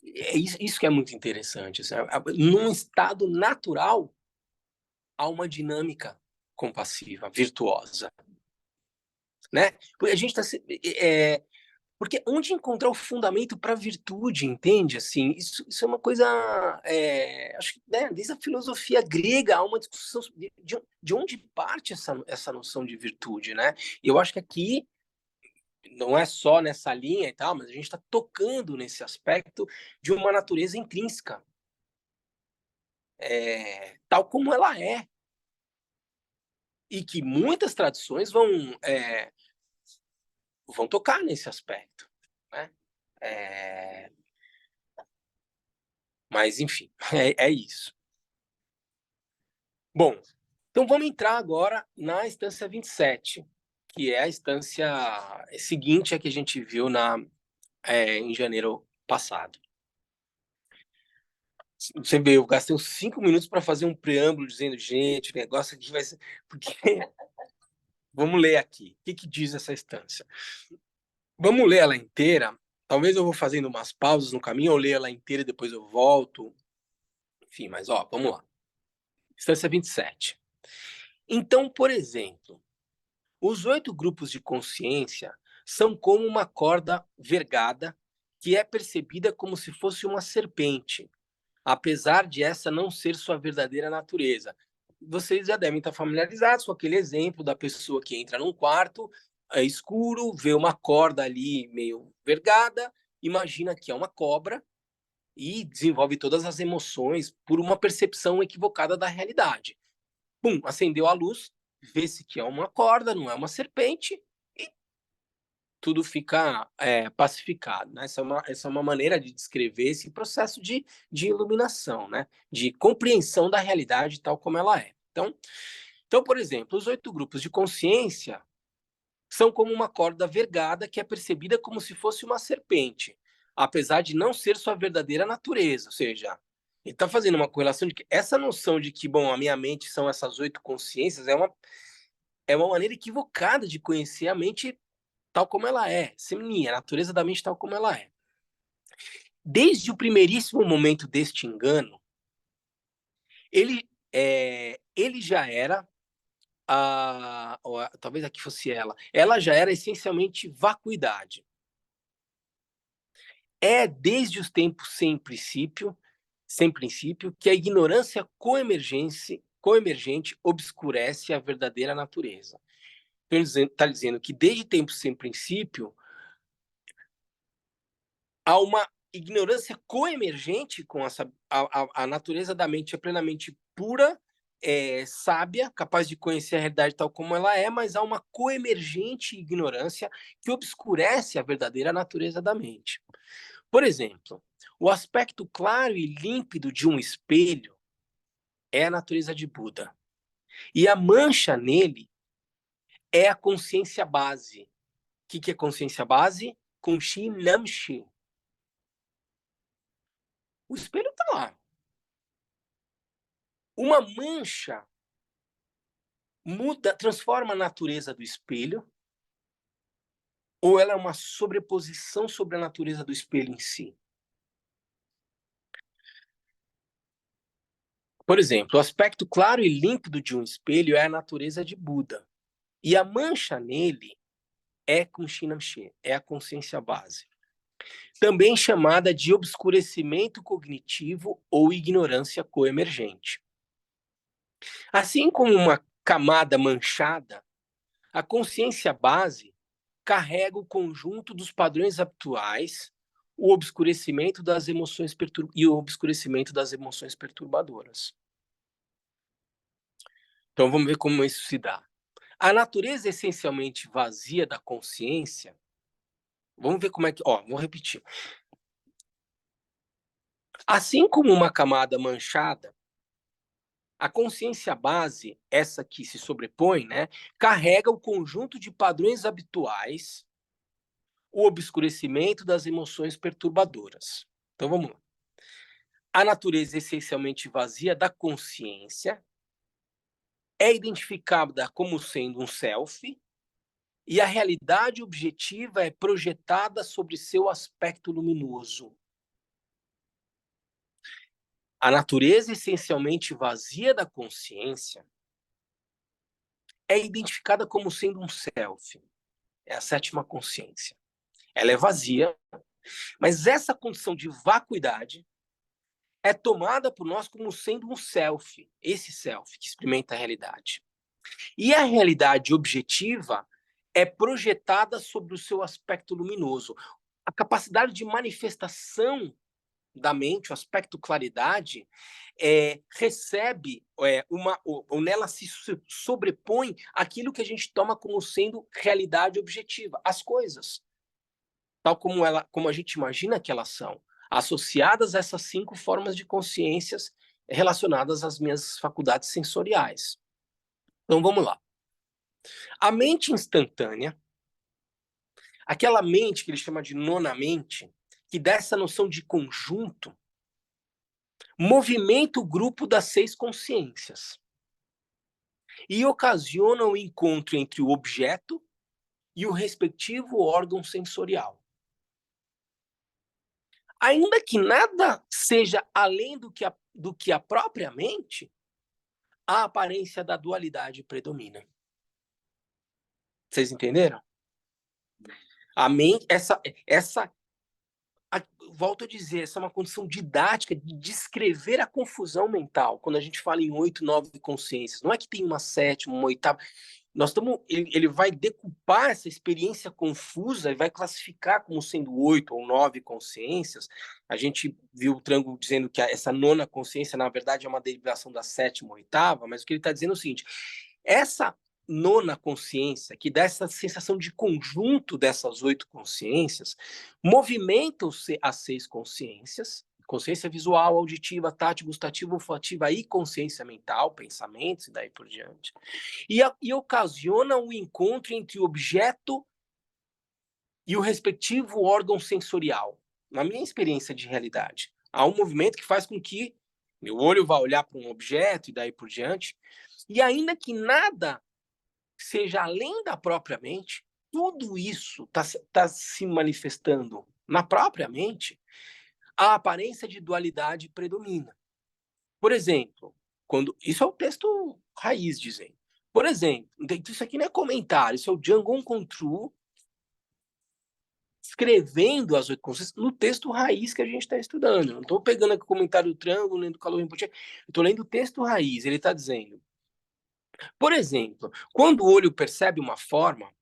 Speaker 1: É isso que é muito interessante. Num estado natural, há uma dinâmica compassiva, virtuosa, né? Porque a gente está porque onde encontrar o fundamento para a virtude, entende? Assim, isso é uma coisa, acho que desde a filosofia grega há uma discussão de onde parte essa noção de virtude, né? E eu acho que aqui não é só nessa linha e tal, mas a gente está tocando nesse aspecto de uma natureza intrínseca, tal como ela é, e que muitas tradições vão tocar nesse aspecto, né? Mas, enfim, é isso. Bom, então vamos entrar agora na instância 27, que é a instância seguinte a que a gente viu em janeiro passado. Você vê, eu gastei uns 5 minutos para fazer um preâmbulo dizendo, gente, o negócio aqui vai ser... Porque Vamos ler aqui. O que diz essa instância? Vamos ler ela inteira. Talvez eu vou fazendo umas pausas no caminho, eu leio ela inteira e depois eu volto. Enfim, mas vamos lá. Instância 27. Então, por exemplo, os 8 grupos de consciência são como uma corda vergada que é percebida como se fosse uma serpente, apesar de essa não ser sua verdadeira natureza. Vocês já devem estar familiarizados com aquele exemplo da pessoa que entra num quarto escuro, vê uma corda ali meio vergada, imagina que é uma cobra e desenvolve todas as emoções por uma percepção equivocada da realidade. Pum, acendeu a luz, vê-se que é uma corda, não é uma serpente, e tudo fica pacificado. Né? Essa é uma maneira de descrever esse processo de iluminação, né? De compreensão da realidade tal como ela é. Então, por exemplo, os 8 grupos de consciência são como uma corda vergada que é percebida como se fosse uma serpente, apesar de não ser sua verdadeira natureza. Ou seja, ele está fazendo uma correlação de que essa noção de que, bom, a minha mente são essas 8 consciências é uma maneira equivocada de conhecer a mente tal como ela é, semini, a natureza da mente tal como ela é. Desde o primeiríssimo momento deste engano, ele já era talvez aqui fosse ela já era essencialmente vacuidade. É desde os tempos sem princípio, que a ignorância coemergente obscurece a verdadeira natureza. Então, ele está dizendo que desde tempos sem princípio, há uma ignorância coemergente com a natureza da mente é plenamente pura, sábia, capaz de conhecer a realidade tal como ela é, mas há uma coemergente ignorância que obscurece a verdadeira natureza da mente. Por exemplo, o aspecto claro e límpido de um espelho é a natureza de Buda. E a mancha nele é a consciência base. O que é consciência base? Kunshi Namshi. O espelho está lá. Uma mancha transforma a natureza do espelho, ou ela é uma sobreposição sobre a natureza do espelho em si? Por exemplo, o aspecto claro e límpido de um espelho é a natureza de Buda. E a mancha nele é Kunshinamshi, é a consciência base. Também chamada de obscurecimento cognitivo ou ignorância coemergente. Assim como uma camada manchada, a consciência base carrega o conjunto dos padrões habituais, o obscurecimento das emoções e o obscurecimento das emoções perturbadoras. Então vamos ver como isso se dá. A natureza essencialmente vazia da consciência, vamos ver como é que, vou repetir. Assim como uma camada manchada, a consciência base, essa que se sobrepõe, né, carrega o conjunto de padrões habituais, o obscurecimento das emoções perturbadoras. Então vamos lá. A natureza essencialmente vazia da consciência é identificada como sendo um self, e a realidade objetiva é projetada sobre seu aspecto luminoso. A natureza essencialmente vazia da consciência é identificada como sendo um self. É a 7ª consciência. Ela é vazia, mas essa condição de vacuidade é tomada por nós como sendo um self, esse self que experimenta a realidade. E a realidade objetiva é projetada sobre o seu aspecto luminoso. A capacidade de manifestação da mente, o aspecto claridade, recebe ou nela se sobrepõe aquilo que a gente toma como sendo realidade objetiva, as coisas, tal como a gente imagina que elas são, associadas a essas 5 formas de consciências relacionadas às minhas faculdades sensoriais. Então vamos lá. A mente instantânea, aquela mente que ele chama de nona mente, que dá essa noção de conjunto, movimenta o grupo das 6 consciências. e ocasiona o encontro entre o objeto e o respectivo órgão sensorial. Ainda que nada seja além do que a própria mente, a aparência da dualidade predomina. Vocês entenderam? A mente, volto a dizer, essa é uma condição didática de descrever a confusão mental. Quando a gente fala em 8, 9 consciências, não é que tem uma sétima, uma oitava. Ele vai decupar essa experiência confusa e vai classificar como sendo 8 ou 9 consciências. A gente viu o Trango dizendo que essa nona consciência, na verdade, é uma derivação da sétima, oitava, mas o que ele está dizendo é o seguinte: essa nona consciência, que dá essa sensação de conjunto dessas 8 consciências, movimentam as 6 consciências, consciência visual, auditiva, tátil, gustativa, olfativa e consciência mental, pensamentos e daí por diante, e ocasiona o encontro entre o objeto e o respectivo órgão sensorial. Na minha experiência de realidade, há um movimento que faz com que meu olho vá olhar para um objeto e daí por diante, e ainda que nada seja além da própria mente, tudo isso tá se manifestando na própria mente, a aparência de dualidade predomina. Por exemplo, isso é o texto raiz dizendo. Por exemplo, isso aqui não é comentário, isso é o Django Control escrevendo as 8 consciências no texto raiz que a gente está estudando. Eu não estou pegando aqui o comentário do Trango, nem do Calor Rinpoche, eu estou lendo o texto raiz. Ele está dizendo, por exemplo, quando o olho percebe uma forma,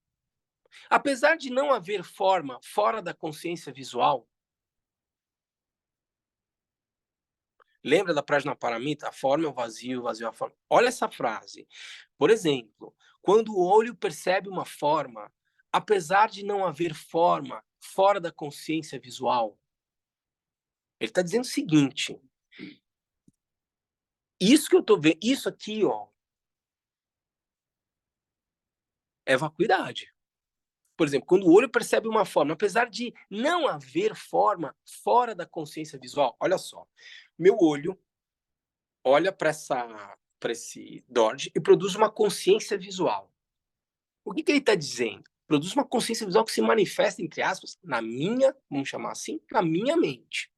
Speaker 1: apesar de não haver forma fora da consciência visual, lembra da Prajnaparamita? A forma é o vazio é a forma. Olha essa frase. Por exemplo, quando o olho percebe uma forma, apesar de não haver forma fora da consciência visual, ele está dizendo o seguinte: isso que eu estou vendo, isso aqui, ó, é vacuidade. Por exemplo, quando o olho percebe uma forma, apesar de não haver forma fora da consciência visual, olha só, meu olho olha para esse DORD e produz uma consciência visual. O que ele está dizendo? Produz uma consciência visual que se manifesta, entre aspas, na minha, vamos chamar assim, na minha mente.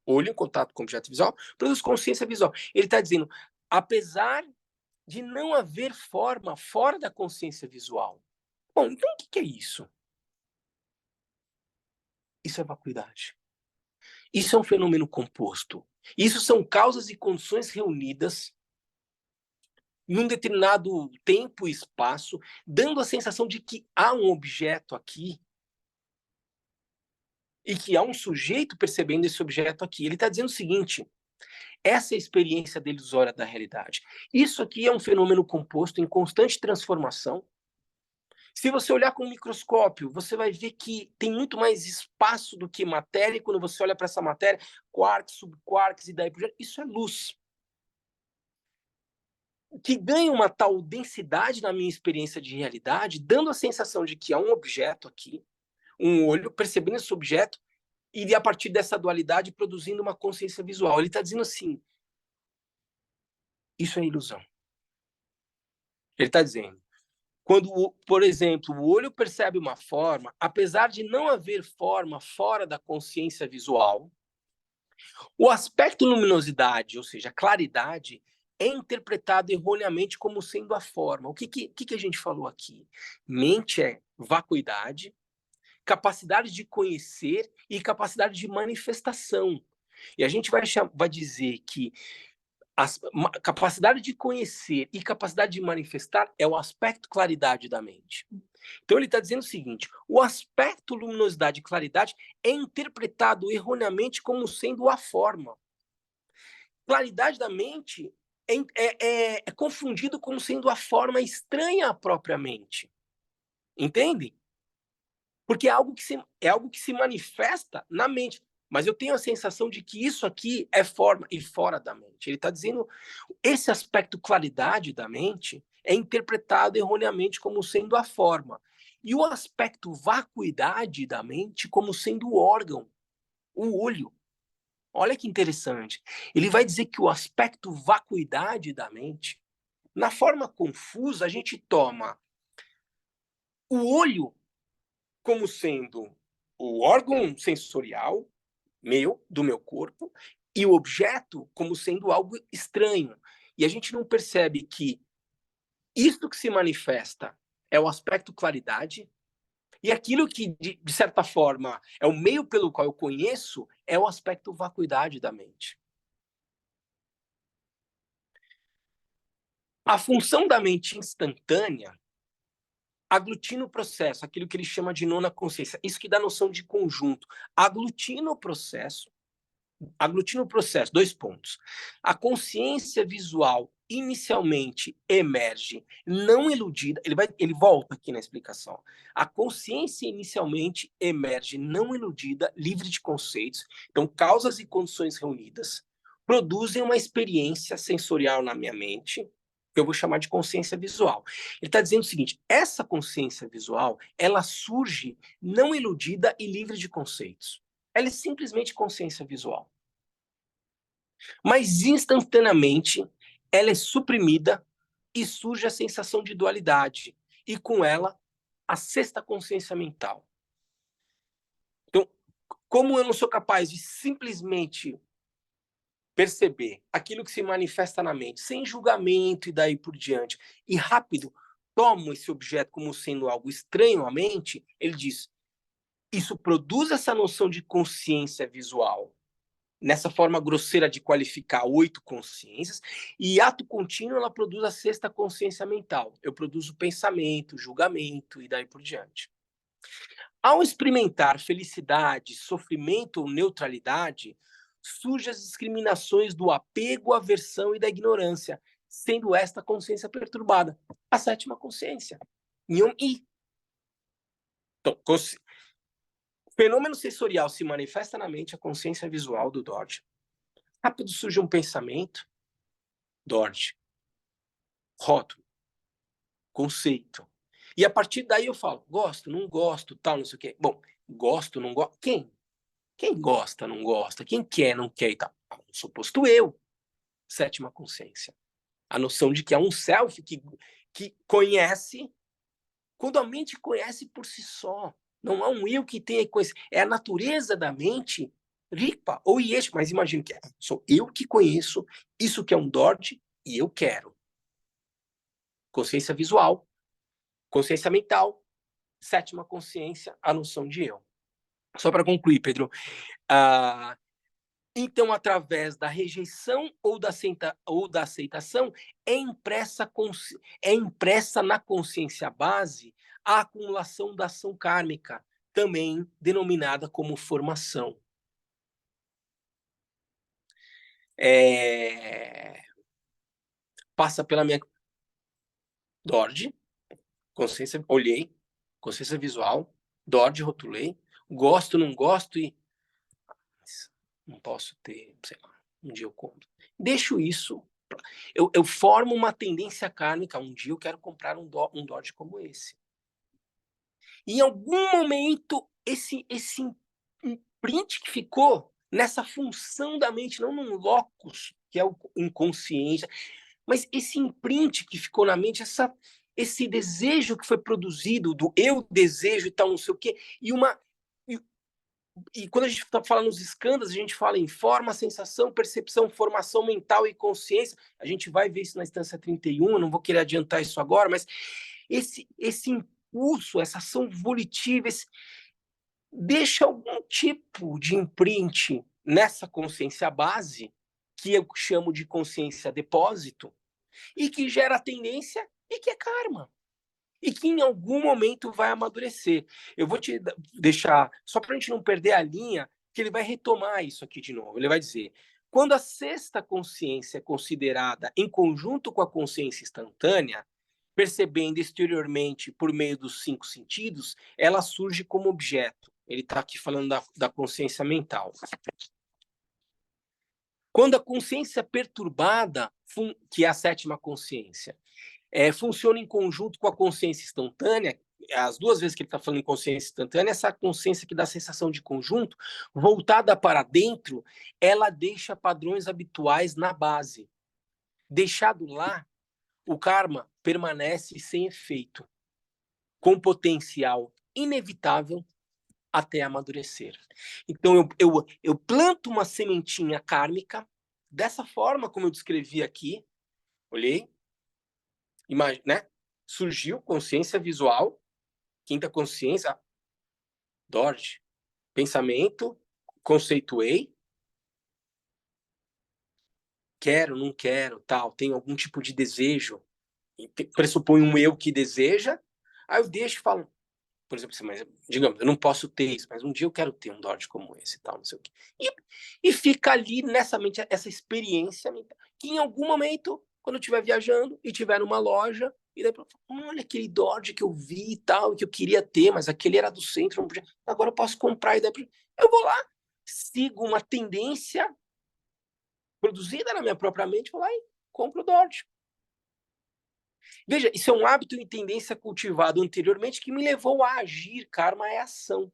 Speaker 1: Olho em contato com o objeto visual, produz consciência visual. Ele está dizendo, apesar de não haver forma fora da consciência visual. Bom, então o que é isso? Isso é vacuidade. Isso é um fenômeno composto. Isso são causas e condições reunidas num determinado tempo e espaço, dando a sensação de que há um objeto aqui e que há um sujeito percebendo esse objeto aqui. Ele está dizendo o seguinte: essa é a experiência delusória da realidade. Isso aqui é um fenômeno composto em constante transformação. Se você olhar com um microscópio, você vai ver que tem muito mais espaço do que matéria, e quando você olha para essa matéria, quarks, subquarks e daí por diante, isso é luz. Que ganha uma tal densidade na minha experiência de realidade, dando a sensação de que há um objeto aqui, um olho percebendo esse objeto, e a partir dessa dualidade produzindo uma consciência visual. Ele está dizendo assim, isso é ilusão. Ele está dizendo, quando, por exemplo, o olho percebe uma forma, apesar de não haver forma fora da consciência visual, o aspecto luminosidade, ou seja, claridade, é interpretado erroneamente como sendo a forma. O que a gente falou aqui? Mente é vacuidade, capacidade de conhecer e capacidade de manifestação. E a gente vai dizer que a capacidade de conhecer e capacidade de manifestar é o aspecto claridade da mente. Então ele está dizendo o seguinte: o aspecto luminosidade e claridade é interpretado erroneamente como sendo a forma. Claridade da mente é confundido como sendo a forma estranha à própria mente. Entende? Porque é algo que se manifesta na mente. Mas eu tenho a sensação de que isso aqui é forma e fora da mente. Ele está dizendo esse aspecto claridade da mente é interpretado erroneamente como sendo a forma. E o aspecto vacuidade da mente como sendo o órgão, o olho. Olha que interessante. Ele vai dizer que o aspecto vacuidade da mente Na forma confusa, a gente toma o olho como sendo o órgão sensorial do meu corpo, e o objeto como sendo algo estranho. E a gente não percebe que isto que se manifesta é o aspecto claridade, e aquilo que, de certa forma, é o meio pelo qual eu conheço, é o aspecto vacuidade da mente. A função da mente instantânea aglutina o processo, aquilo que ele chama de nona consciência. Isso que dá noção de conjunto. Aglutina o processo, 2 pontos. A consciência visual inicialmente emerge, não iludida, ele volta aqui na explicação. A consciência inicialmente emerge, não iludida, livre de conceitos. Então, causas e condições reunidas produzem uma experiência sensorial na minha mente, que eu vou chamar de consciência visual. Ele está dizendo o seguinte: essa consciência visual, ela surge não iludida e livre de conceitos. Ela é simplesmente consciência visual. Mas instantaneamente ela é suprimida e surge a sensação de dualidade. E com ela, a sexta consciência mental. Então, como eu não sou capaz de simplesmente perceber aquilo que se manifesta na mente, sem julgamento e daí por diante, e rápido tomo esse objeto como sendo algo estranho à mente, ele diz, isso produz essa noção de consciência visual, nessa forma grosseira de qualificar 8 consciências, e ato contínuo ela produz a sexta consciência mental. Eu produzo pensamento, julgamento e daí por diante. Ao experimentar felicidade, sofrimento ou neutralidade, surgem as discriminações do apego, aversão e da ignorância, sendo esta consciência perturbada. A sétima consciência. I. Então, o fenômeno sensorial se manifesta na mente, a consciência visual do Dodge. Rápido surge um pensamento, Dodge, rótulo, conceito. E a partir daí eu falo, gosto, não gosto, tal, não sei o quê. Bom, gosto, não gosto. Quem? Quem gosta, não gosta? Quem quer, não quer e tal? O suposto eu. Sétima consciência. A noção de que é um self que conhece, quando a mente conhece por si só. Não há um eu que tenha que conhecer. É a natureza da mente ripa ou iete, mas imagino que sou eu que conheço isso que é um Dodge e eu quero. Consciência visual, consciência mental, sétima consciência, a noção de eu. Só para concluir, Pedro, então, através da rejeição ou da aceitação, é impressa na consciência base a acumulação da ação kármica, também denominada como formação. Passa pela minha Dodge, consciência, olhei, consciência visual, Dodge, rotulei, gosto, não gosto e não posso ter, sei lá, um dia eu compro. Deixo isso, eu formo uma tendência kármica, um dia eu quero comprar um Dodge como esse. E em algum momento, esse imprint que ficou nessa função da mente, não num locus, que é o inconsciente, mas esse imprint que ficou na mente, esse desejo que foi produzido, do eu desejo e tal, não sei o quê, e quando a gente está falando nos escândalos, a gente fala em forma, sensação, percepção, formação mental e consciência. A gente vai ver isso na instância 31, não vou querer adiantar isso agora, mas esse impulso, essa ação volitiva, deixa algum tipo de imprint nessa consciência base, que eu chamo de consciência depósito, e que gera tendência e que é karma. E que em algum momento vai amadurecer. Eu vou te deixar, só para a gente não perder a linha, que ele vai retomar isso aqui de novo. Ele vai dizer, quando a sexta consciência é considerada em conjunto com a consciência instantânea, percebendo exteriormente por meio dos 5 sentidos, ela surge como objeto. Ele está aqui falando da consciência mental. Quando a consciência perturbada, que é a sétima consciência, funciona em conjunto com a consciência instantânea, as 2 vezes que ele está falando em consciência instantânea, essa consciência que dá a sensação de conjunto, voltada para dentro, ela deixa padrões habituais na base. Deixado lá, o karma permanece sem efeito, com potencial inevitável até amadurecer. Então, eu planto uma sementinha kármica, dessa forma como eu descrevi aqui, olhei, né? Surgiu consciência visual, quinta consciência, Dort, pensamento, conceituei, quero, não quero, tal, tenho algum tipo de desejo, pressupõe um eu que deseja, aí eu deixo e falo, por exemplo, mas, digamos, eu não posso ter isso, mas um dia eu quero ter um Dodge como esse e tal, não sei o quê. E fica ali nessa mente, essa experiência, que em algum momento, quando eu estiver viajando e estiver numa loja, e daí olha aquele Dodge que eu vi e tal, que eu queria ter, mas aquele era do centro, não podia, agora eu posso comprar, e daí eu vou lá, sigo uma tendência produzida na minha própria mente, vou lá e compro o Dodge. Veja, isso é um hábito e tendência cultivado anteriormente que me levou a agir. Karma é ação.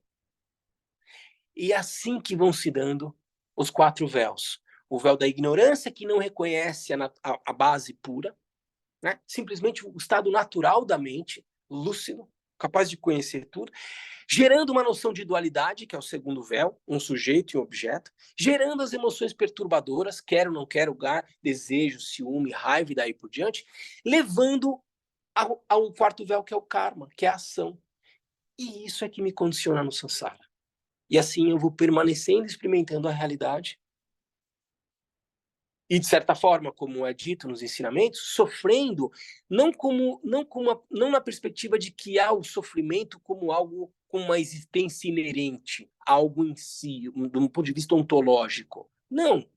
Speaker 1: E é assim que vão se dando os 4 véus. O véu da ignorância, que não reconhece a base pura, né? Simplesmente o estado natural da mente, lúcido, capaz de conhecer tudo, gerando uma noção de dualidade, que é o segundo véu, um sujeito e um objeto, gerando as emoções perturbadoras, quero, não quero, desejo, ciúme, raiva e daí por diante, levando ao quarto véu, que é o karma, que é a ação. E isso é que me condiciona no samsara. E assim eu vou permanecendo experimentando a realidade e, de certa forma, como é dito nos ensinamentos, sofrendo não na perspectiva de que há o sofrimento como algo com uma existência inerente, algo em si, de um ponto de vista ontológico. Não.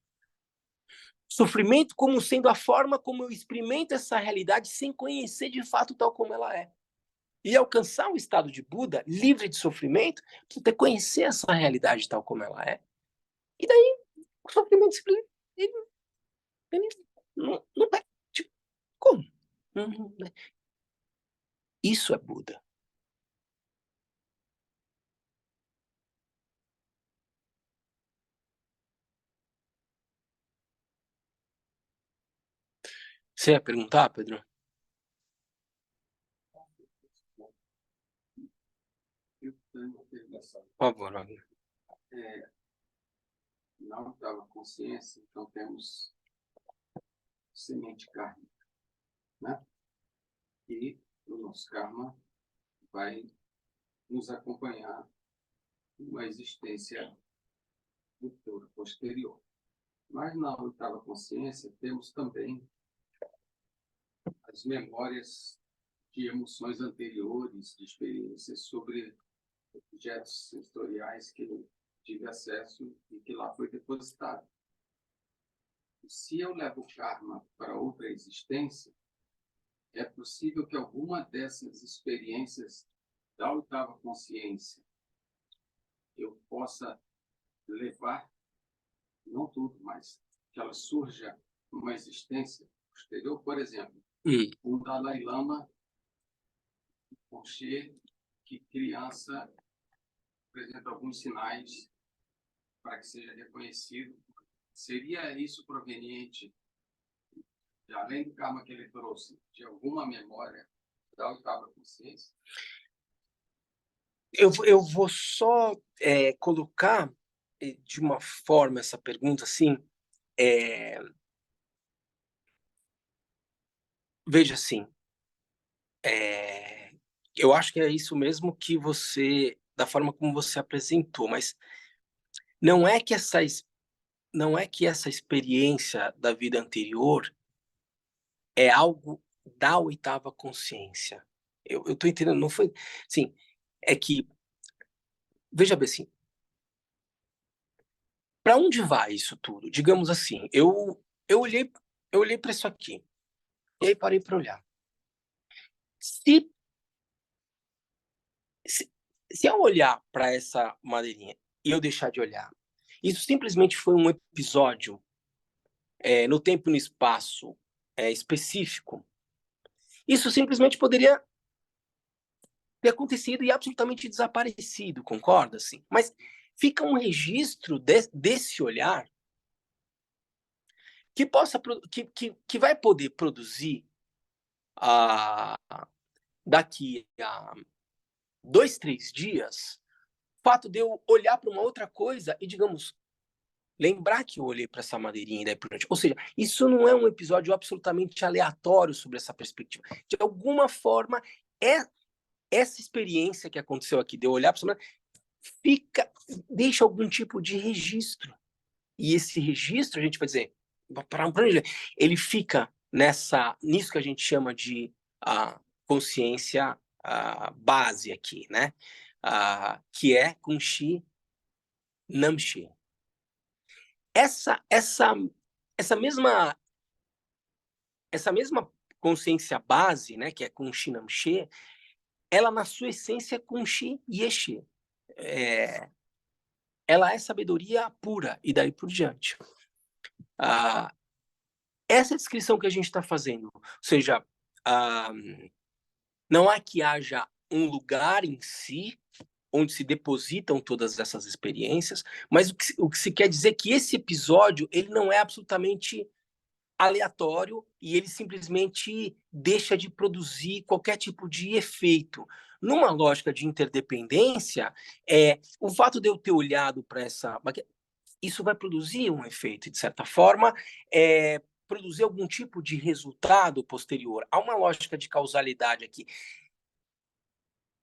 Speaker 1: Sofrimento como sendo a forma como eu experimento essa realidade sem conhecer de fato tal como ela é. E alcançar o estado de Buda, livre de sofrimento, é conhecer essa realidade tal como ela é. E daí, o sofrimento simplesmente ele não é. Tipo, como? Isso é Buda. Você ia perguntar, Pedro?
Speaker 2: Eu tenho uma pergunta.
Speaker 1: Por favor, Wagner.
Speaker 2: Na oitava consciência, então temos semente kármica, né? E o nosso karma vai nos acompanhar numa existência futura, posterior. Mas na oitava consciência temos também as memórias de emoções anteriores, de experiências sobre objetos sensoriais que eu tive acesso e que lá foi depositado. Se eu levo o karma para outra existência, é possível que alguma dessas experiências da oitava consciência eu possa levar, não tudo, mas que ela surja numa existência posterior. Por exemplo, o Dalai Lama, Ponche, que criança apresenta alguns sinais para que seja reconhecido. Seria isso proveniente, além do karma que ele trouxe, de alguma memória da oitava consciência?
Speaker 1: Eu vou só colocar de uma forma essa pergunta assim. Veja assim, eu acho que é isso mesmo que você, da forma como você apresentou, mas não é que essa experiência da vida anterior é algo da oitava consciência. Eu tô entendendo, não foi, assim, é que, veja bem assim, para onde vai isso tudo? Digamos assim, eu olhei, eu olhei para isso aqui, e aí parei para olhar. Se, se, se eu olhar para essa madeirinha e eu deixar de olhar, isso simplesmente foi um episódio no tempo e no espaço específico. Isso simplesmente poderia ter acontecido e absolutamente desaparecido, concorda? Assim? Mas fica um registro desse olhar que vai poder produzir daqui a 2, 3 dias, o fato de eu olhar para uma outra coisa e, digamos, lembrar que eu olhei para essa madeirinha e daí por diante. Ou seja, isso não é um episódio absolutamente aleatório sobre essa perspectiva. De alguma forma, essa experiência que aconteceu aqui, de eu olhar para essa madeira, deixa algum tipo de registro. E esse registro, a gente vai dizer, ele fica nisso que a gente chama de consciência base aqui, né? Que é Kunshi Namshi. Essa mesma consciência base, né, que é Kunshi Namshi, ela na sua essência é Kunshi Yeshe. Ela é sabedoria pura e daí por diante. Essa descrição que a gente está fazendo, ou seja, não é que haja um lugar em si onde se depositam todas essas experiências, mas o que se quer dizer é que esse episódio ele não é absolutamente aleatório e ele simplesmente deixa de produzir qualquer tipo de efeito. Numa lógica de interdependência, o fato de eu ter olhado para isso vai produzir um efeito, de certa forma, produzir algum tipo de resultado posterior. Há uma lógica de causalidade aqui.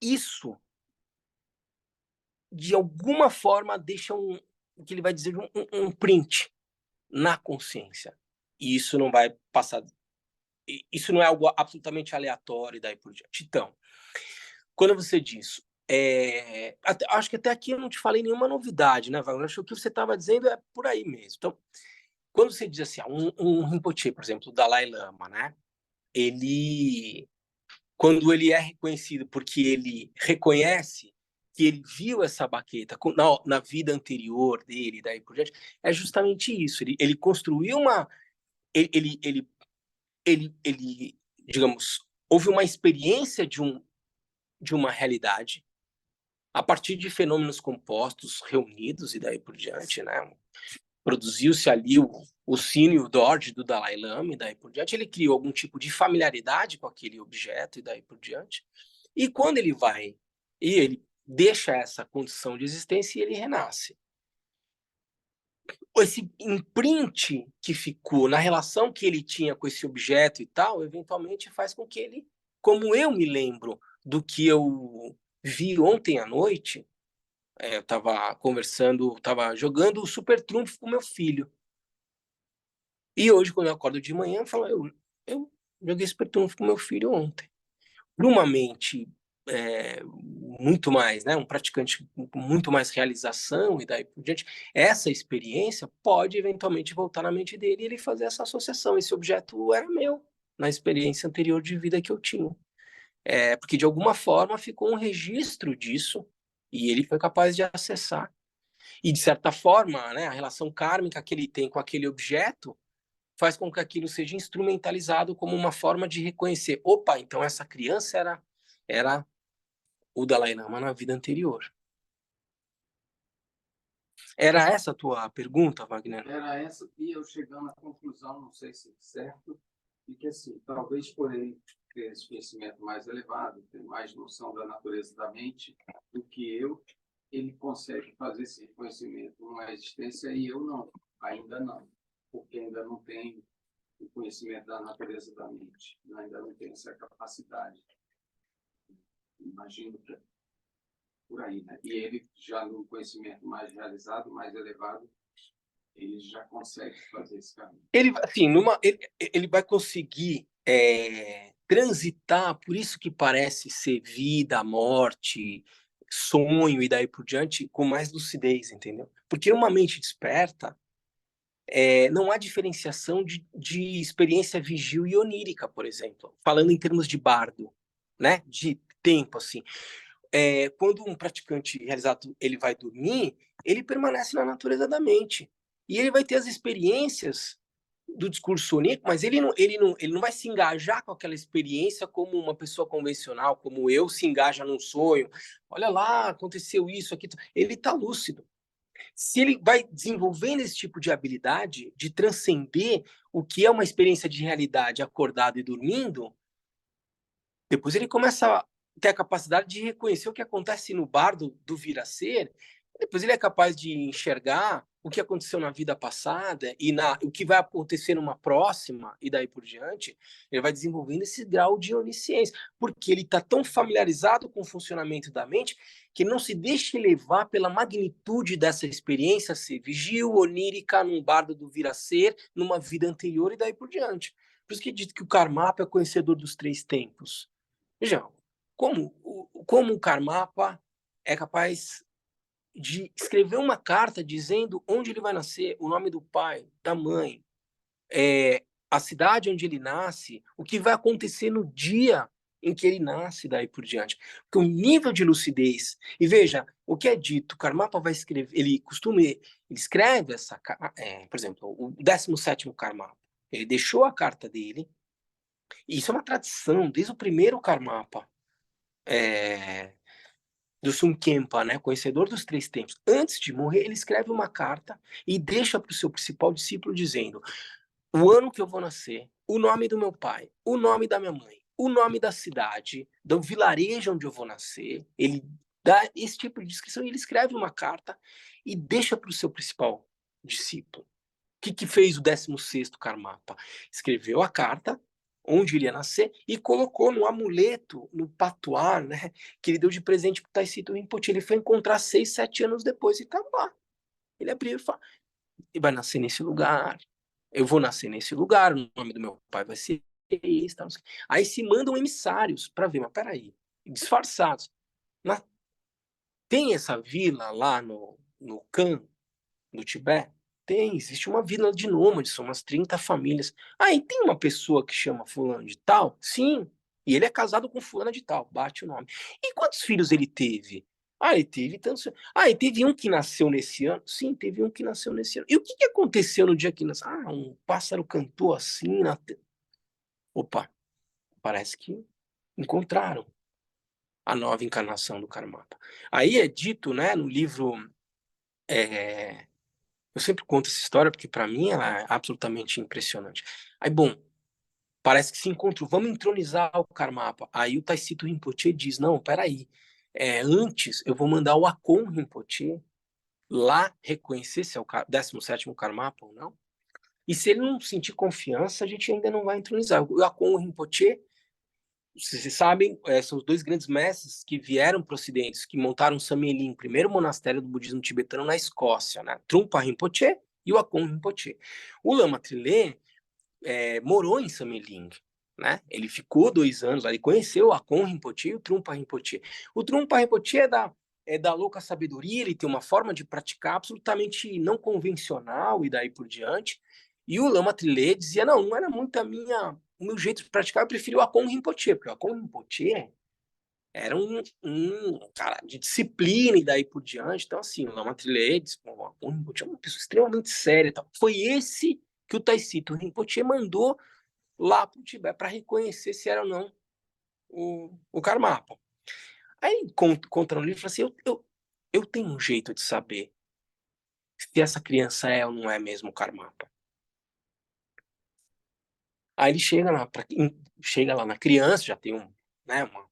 Speaker 1: Isso, de alguma forma, deixa o que ele vai dizer, um print na consciência. E isso não vai passar. Isso não é algo absolutamente aleatório e daí por diante. Então, quando você diz, acho que até aqui eu não te falei nenhuma novidade, né, Wagner? Acho que o que você estava dizendo é por aí mesmo. Então, quando você diz assim, um Rinpoche, por exemplo, o Dalai Lama, né? Quando ele é reconhecido porque ele reconhece que ele viu essa baqueta na vida anterior dele, daí por diante, é justamente isso. Ele construiu ele, digamos, houve uma experiência de uma realidade a partir de fenômenos compostos reunidos e daí por diante, né? Produziu-se ali o sino e o dorje do Dalai Lama e daí por diante. Ele criou algum tipo de familiaridade com aquele objeto e daí por diante. E quando ele vai e ele deixa essa condição de existência e ele renasce. Esse imprint que ficou na relação que ele tinha com esse objeto e tal, eventualmente faz com que ele, como eu me lembro do que eu vi ontem à noite, eu estava jogando o Super Trunfo com meu filho. E hoje, quando eu acordo de manhã, eu falo, eu joguei Super Trunfo com meu filho ontem. Para uma mente muito mais, né, um praticante com muito mais realização e daí por diante, essa experiência pode eventualmente voltar na mente dele e ele fazer essa associação. Esse objeto era meu na experiência anterior de vida que eu tinha. Porque de alguma forma ficou um registro disso e ele foi capaz de acessar. E de certa forma, né, a relação kármica que ele tem com aquele objeto faz com que aquilo seja instrumentalizado como uma forma de reconhecer, opa, então essa criança era o Dalai Lama na vida anterior. Era essa a tua pergunta, Wagner?
Speaker 2: Era essa, e eu chegando à conclusão, não sei se é certo, de que assim, talvez por ele ter esse conhecimento mais elevado, ter mais noção da natureza da mente do que eu, ele consegue fazer esse reconhecimento numa existência e eu não, ainda não, porque ainda não tenho o conhecimento da natureza da mente, ainda não tenho essa capacidade. Imagino que é por aí, né? E ele já no conhecimento mais realizado, mais elevado, ele já consegue fazer esse caminho.
Speaker 1: Ele, assim, ele vai conseguir transitar, por isso que parece ser vida, morte, sonho e daí por diante, com mais lucidez, entendeu? Porque uma mente desperta, não há diferenciação de experiência vigil e onírica, por exemplo, falando em termos de bardo, né? De tempo, assim. Quando um praticante realizado ele vai dormir, ele permanece na natureza da mente. E ele vai ter as experiências do discurso onírico, mas ele não vai se engajar com aquela experiência como uma pessoa convencional, como eu, se engaja num sonho. Olha lá, aconteceu isso aqui. Ele está lúcido. Se ele vai desenvolvendo esse tipo de habilidade de transcender o que é uma experiência de realidade acordado e dormindo, Depois ele começa a ter a capacidade de reconhecer o que acontece no bar do vir a ser. Depois ele é capaz de enxergar o que aconteceu na vida passada e o que vai acontecer numa próxima, e daí por diante. Ele vai desenvolvendo esse grau de onisciência, porque ele está tão familiarizado com o funcionamento da mente que ele não se deixa levar pela magnitude dessa experiência ser vigil, onírica, num bardo do vir a ser, numa vida anterior e daí por diante. Por isso que diz que o Karmapa é o conhecedor dos 3 tempos. Veja, como o Karmapa é capaz de escrever uma carta dizendo onde ele vai nascer, o nome do pai, da mãe, a cidade onde ele nasce, o que vai acontecer no dia em que ele nasce, daí por diante. Porque o nível de lucidez, e veja, o que é dito, o Karmapa vai escrever, ele escreve por exemplo, o 17º Karmapa, ele deixou a carta dele, e isso é uma tradição, desde o primeiro Karmapa, do Sumkempa, né, conhecedor dos 3 tempos. Antes de morrer, ele escreve uma carta e deixa para o seu principal discípulo dizendo: o ano que eu vou nascer, o nome do meu pai, o nome da minha mãe, o nome da cidade, do vilarejo onde eu vou nascer. Ele dá esse tipo de descrição e ele escreve uma carta e deixa para o seu principal discípulo. O que fez o 16º Karmapa? Escreveu a carta onde ele ia nascer e colocou no amuleto, no patuar, né, que ele deu de presente para o Taisito Rinpoche. Ele foi encontrar 6, 7 anos depois e estava lá. Ele abriu e falou: ele vai nascer nesse lugar, eu vou nascer nesse lugar, o nome do meu pai vai ser esse. Tal. Aí se mandam emissários para ver, mas peraí, disfarçados. Tem essa vila lá no Kan, no Tibete? Tem, existe uma vila de nômades, são umas 30 famílias. Ah, e tem uma pessoa que chama fulano de tal? Sim. E ele é casado com fulana de tal, bate o nome. E quantos filhos ele teve? Ah, ele teve tantos. Ah, e teve um que nasceu nesse ano? Sim, teve um que nasceu nesse ano. E o que aconteceu no dia que nasceu? Ah, um pássaro cantou assim na. Opa, parece que encontraram a nova encarnação do Karmapa. Aí é dito, né, no livro. Eu sempre conto essa história porque para mim ela é absolutamente impressionante. Aí, bom, parece que se encontrou, vamos entronizar o Karmapa. Aí o Taisito Rinpoche diz, não, peraí, antes eu vou mandar o Akon Rinpoche lá reconhecer se é o 17º Karmapa ou não. E se ele não sentir confiança, a gente ainda não vai entronizar. O Akon Rinpoche, vocês sabem, são os 2 grandes mestres que vieram para o Ocidente, que montaram o Samelin, primeiro monastério do budismo tibetano na Escócia, né? Trungpa Rinpoche e o Akon Rinpoche. O Lama Trilé morou em Samelin, né? Ele ficou 2 anos lá, ele conheceu o Akon Rinpoche e o Trungpa Rinpoche. O Trungpa Rinpoche é da louca sabedoria, ele tem uma forma de praticar absolutamente não convencional e daí por diante. E o Lama Trilé dizia, não era muito o meu jeito de praticar, eu preferi o Akon Rinpoche, porque o Akon Rinpoche era um cara de disciplina e daí por diante. Então, assim, o Lama Trilé disse, o Akon Rinpoche é uma pessoa extremamente séria. Tal. Foi esse que o Taisito Rinpoche mandou lá para o Tibete para reconhecer se era ou não o Karmapa. Aí conta no livro, assim, eu tenho um jeito de saber se essa criança é ou não é mesmo o Karmapa. Aí ele chega lá na criança, já tem né, uma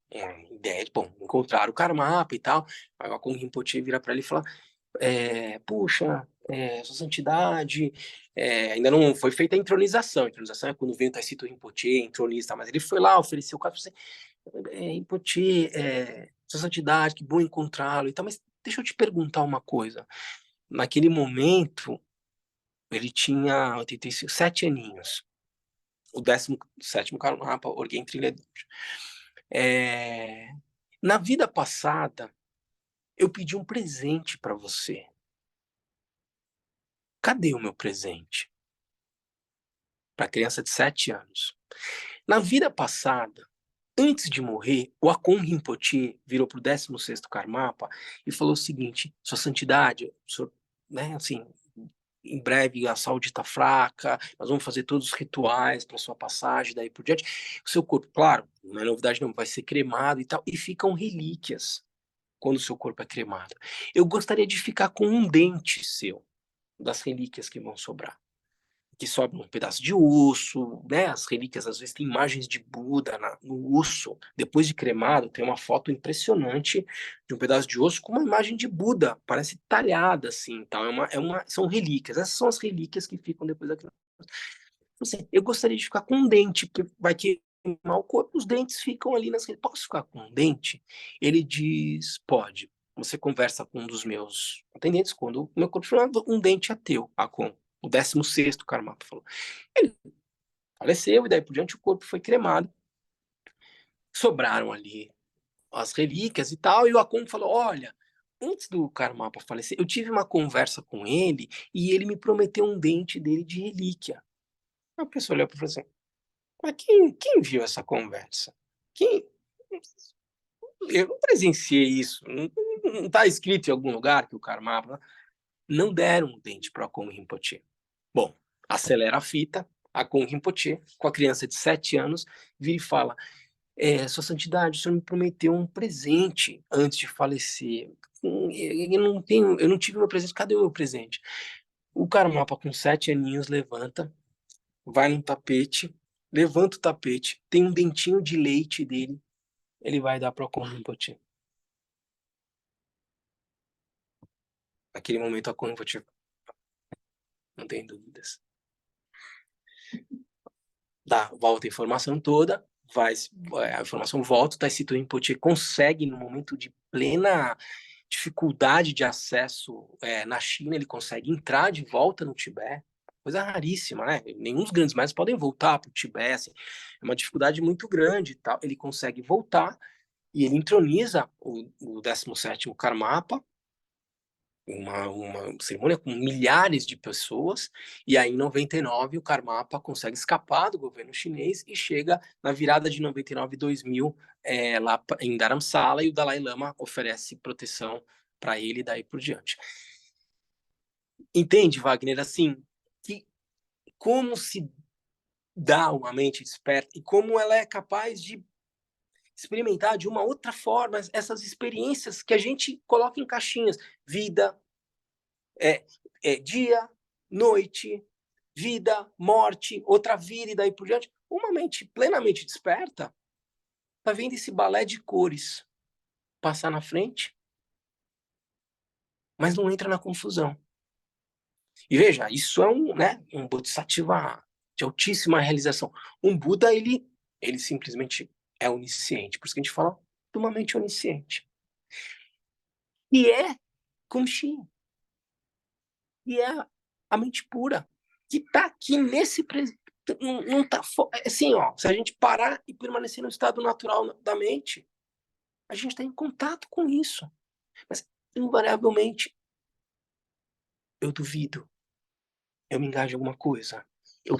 Speaker 1: ideia de, bom, encontrar o Karmapa e tal. Aí o Akon Rinpoche vira para ele e fala, puxa, sua santidade, ainda não foi feita a intronização é quando vem o Taisito Rinpoche, entroniza, mas ele foi lá, ofereceu o cara, falou assim, Rinpoche, sua santidade, que bom encontrá-lo e tal, mas deixa eu te perguntar uma coisa, naquele momento, ele tinha 85, 7 aninhos, o 17º Karmapa, Orgen Trilhador. Na vida passada, eu pedi um presente para você. Cadê o meu presente? Para criança de 7 anos. Na vida passada, antes de morrer, o Akon Rinpoche virou para o 16º Karmapa e falou o seguinte, sua santidade, senhor, né, assim, em breve a saúde está fraca, nós vamos fazer todos os rituais para sua passagem, daí por diante. O seu corpo, claro, não é novidade não, vai ser cremado e tal, e ficam relíquias quando o seu corpo é cremado. Eu gostaria de ficar com um dente seu, das relíquias que vão sobrar. que sobra um pedaço de osso, né? As relíquias às vezes têm imagens de Buda no osso. Depois de cremado, tem uma foto impressionante de um pedaço de osso com uma imagem de Buda, parece talhada assim, tal. São relíquias. Essas são as relíquias que ficam depois daquilo. Assim, eu gostaria de ficar com um dente, porque vai queimar o corpo, os dentes ficam ali nas relíquias. Posso ficar com um dente? Ele diz, pode. Você conversa com um dos meus atendentes, quando o meu corpo falou, um dente é teu, Akon. O 16º Karmapa falou. Ele faleceu, e daí por diante o corpo foi cremado. Sobraram ali as relíquias e tal, e o Akon falou, olha, antes do Karmapa falecer, eu tive uma conversa com ele, e ele me prometeu um dente dele de relíquia. A pessoa olhou para ele e falou assim, mas quem viu essa conversa? Quem? Eu não presenciei isso. Não está escrito em algum lugar que o Karmapa... Não deram um dente para o Akon Rinpoche. Bom, acelera a fita, Akon Rinpoche, com a criança de 7 anos, vira e fala, Sua Santidade, o senhor me prometeu um presente antes de falecer. Eu não tive meu presente, cadê o meu presente? O Karmapa, com 7 aninhos, levanta, vai no tapete, levanta o tapete, tem um dentinho de leite dele, ele vai dar para o Akon Rinpoche. Naquele momento, a Akon Rinpoche não tem dúvidas. Volta a informação toda, a informação volta, o Taisito Rinpoche consegue, no momento de plena dificuldade de acesso na China, ele consegue entrar de volta no Tibete, coisa raríssima, né? Nenhum dos grandes mestres podem voltar para o Tibete, assim, é uma dificuldade muito grande e tal. Ele consegue voltar e ele entroniza o 17º Karmapa, uma cerimônia com milhares de pessoas, e aí em 99 o Karmapa consegue escapar do governo chinês e chega na virada de 99 e 2000 lá em Dharamsala, e o Dalai Lama oferece proteção para ele e daí por diante. Entende, Wagner, assim, que como se dá uma mente desperta e como ela é capaz de experimentar de uma outra forma essas experiências que a gente coloca em caixinhas, vida, dia, noite, vida, morte, outra vida e daí por diante. Uma mente plenamente desperta tá vendo esse balé de cores passar na frente, mas não entra na confusão. E veja, isso é um bodhisattva de altíssima realização. Um Buda, ele simplesmente é onisciente. Por isso que a gente fala de uma mente onisciente. E é Kumshi. E é a mente pura, que está aqui nesse presente. Não tá assim, ó, se a gente parar e permanecer no estado natural da mente, a gente está em contato com isso. Mas, invariavelmente, eu duvido, eu me engajo em alguma coisa, eu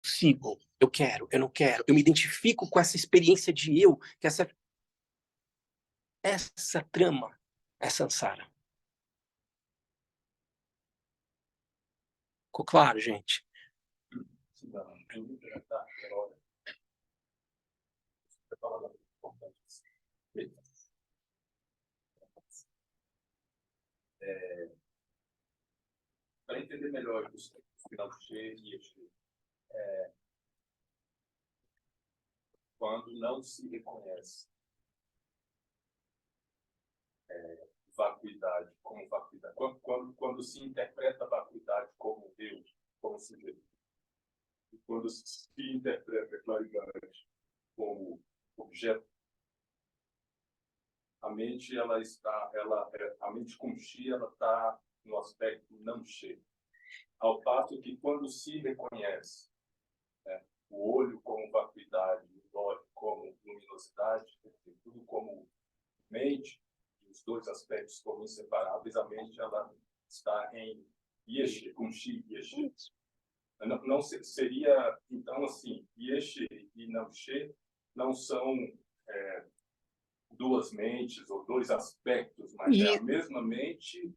Speaker 1: sigo, eu quero, eu não quero, eu me identifico com essa experiência de eu, que essa trama é samsara. Ficou claro, gente?
Speaker 3: Para entender melhor os final cheio e quando não se reconhece vacuidade como vacuidade, quando se interpreta a vacuidade como Deus, como sujeito, e quando se interpreta a claridade como objeto, a mente a mente Kumshi, ela está no aspecto não cheio, ao passo que quando se reconhece, né, o olho como vacuidade, o olho como luminosidade, tudo como mente, os dois aspectos como inseparáveis, a mente ela está em Yeshe, Kumshi Yeshe. Não seria, então, assim, Yeshe e Namshe não são duas mentes ou dois aspectos, mas é a mesma mente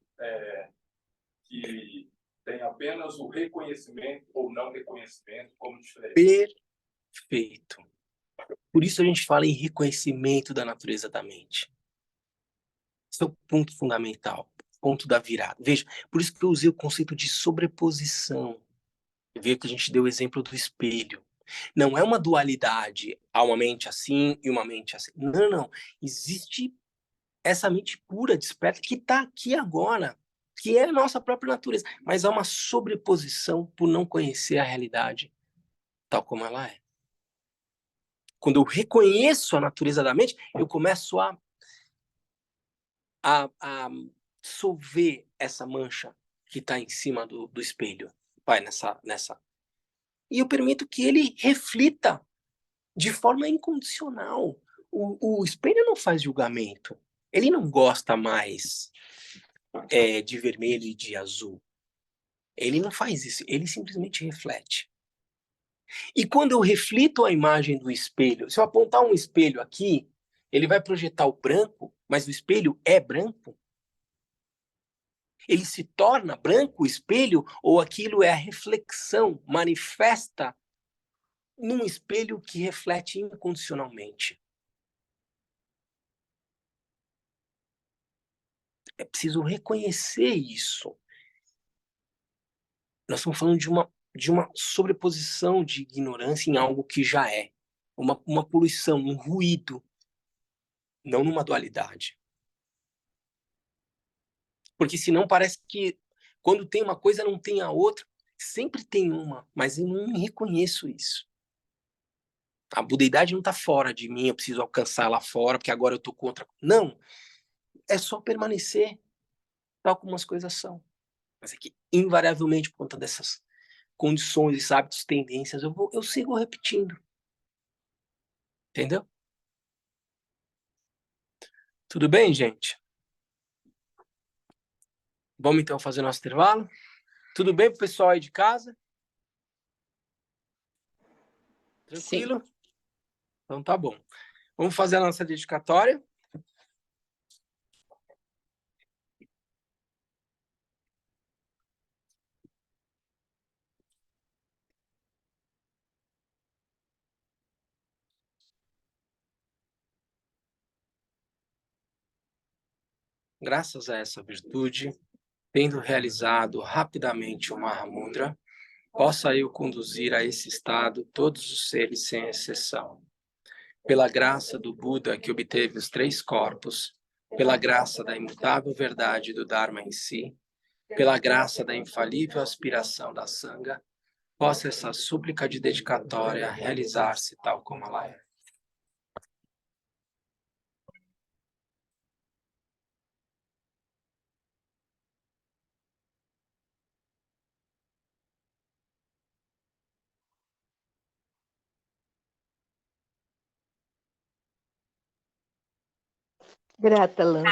Speaker 3: que tem apenas o reconhecimento ou não reconhecimento como diferente.
Speaker 1: Perfeito. Por isso a gente fala em reconhecimento da natureza da mente. Esse é o ponto fundamental, ponto da virada. Veja, por isso que eu usei o conceito de sobreposição. Veio que a gente deu o exemplo do espelho. Não é uma dualidade, há uma mente assim e uma mente assim. Não, não. Existe essa mente pura, desperta, que está aqui agora, que é a nossa própria natureza. Mas há uma sobreposição por não conhecer a realidade tal como ela é. Quando eu reconheço a natureza da mente, eu começo a dissolver essa mancha que está em cima do espelho. Vai nessa. E eu permito que ele reflita de forma incondicional. O espelho não faz julgamento. Ele não gosta mais de vermelho e de azul. Ele não faz isso. Ele simplesmente reflete. E quando eu reflito a imagem do espelho, se eu apontar um espelho aqui, ele vai projetar o branco, mas o espelho é branco? Ele se torna branco o espelho ou aquilo é a reflexão manifesta num espelho que reflete incondicionalmente? É preciso reconhecer isso. Nós estamos falando de uma sobreposição de ignorância em algo que já é. Uma poluição, um ruído, não numa dualidade. Porque senão parece que quando tem uma coisa não tem a outra. Sempre tem uma, mas eu não reconheço isso. A budeidade não está fora de mim, eu preciso alcançar lá fora, porque agora eu estou contra. Não, é só permanecer tal como as coisas são. Mas é que, invariavelmente, por conta dessas condições, hábitos, tendências, eu sigo repetindo. Entendeu? Tudo bem, gente? Vamos então fazer nosso intervalo? Tudo bem pro pessoal aí de casa? Tranquilo? Sim. Então tá bom. Vamos fazer a nossa dedicatória. Graças a essa virtude, tendo realizado rapidamente o Mahamudra, possa eu conduzir a esse estado todos os seres sem exceção. Pela graça do Buda que obteve os 3 corpos, pela graça da imutável verdade do Dharma em si, pela graça da infalível aspiração da Sangha, possa essa súplica de dedicatória realizar-se tal como ela é.
Speaker 4: Grata, Lana.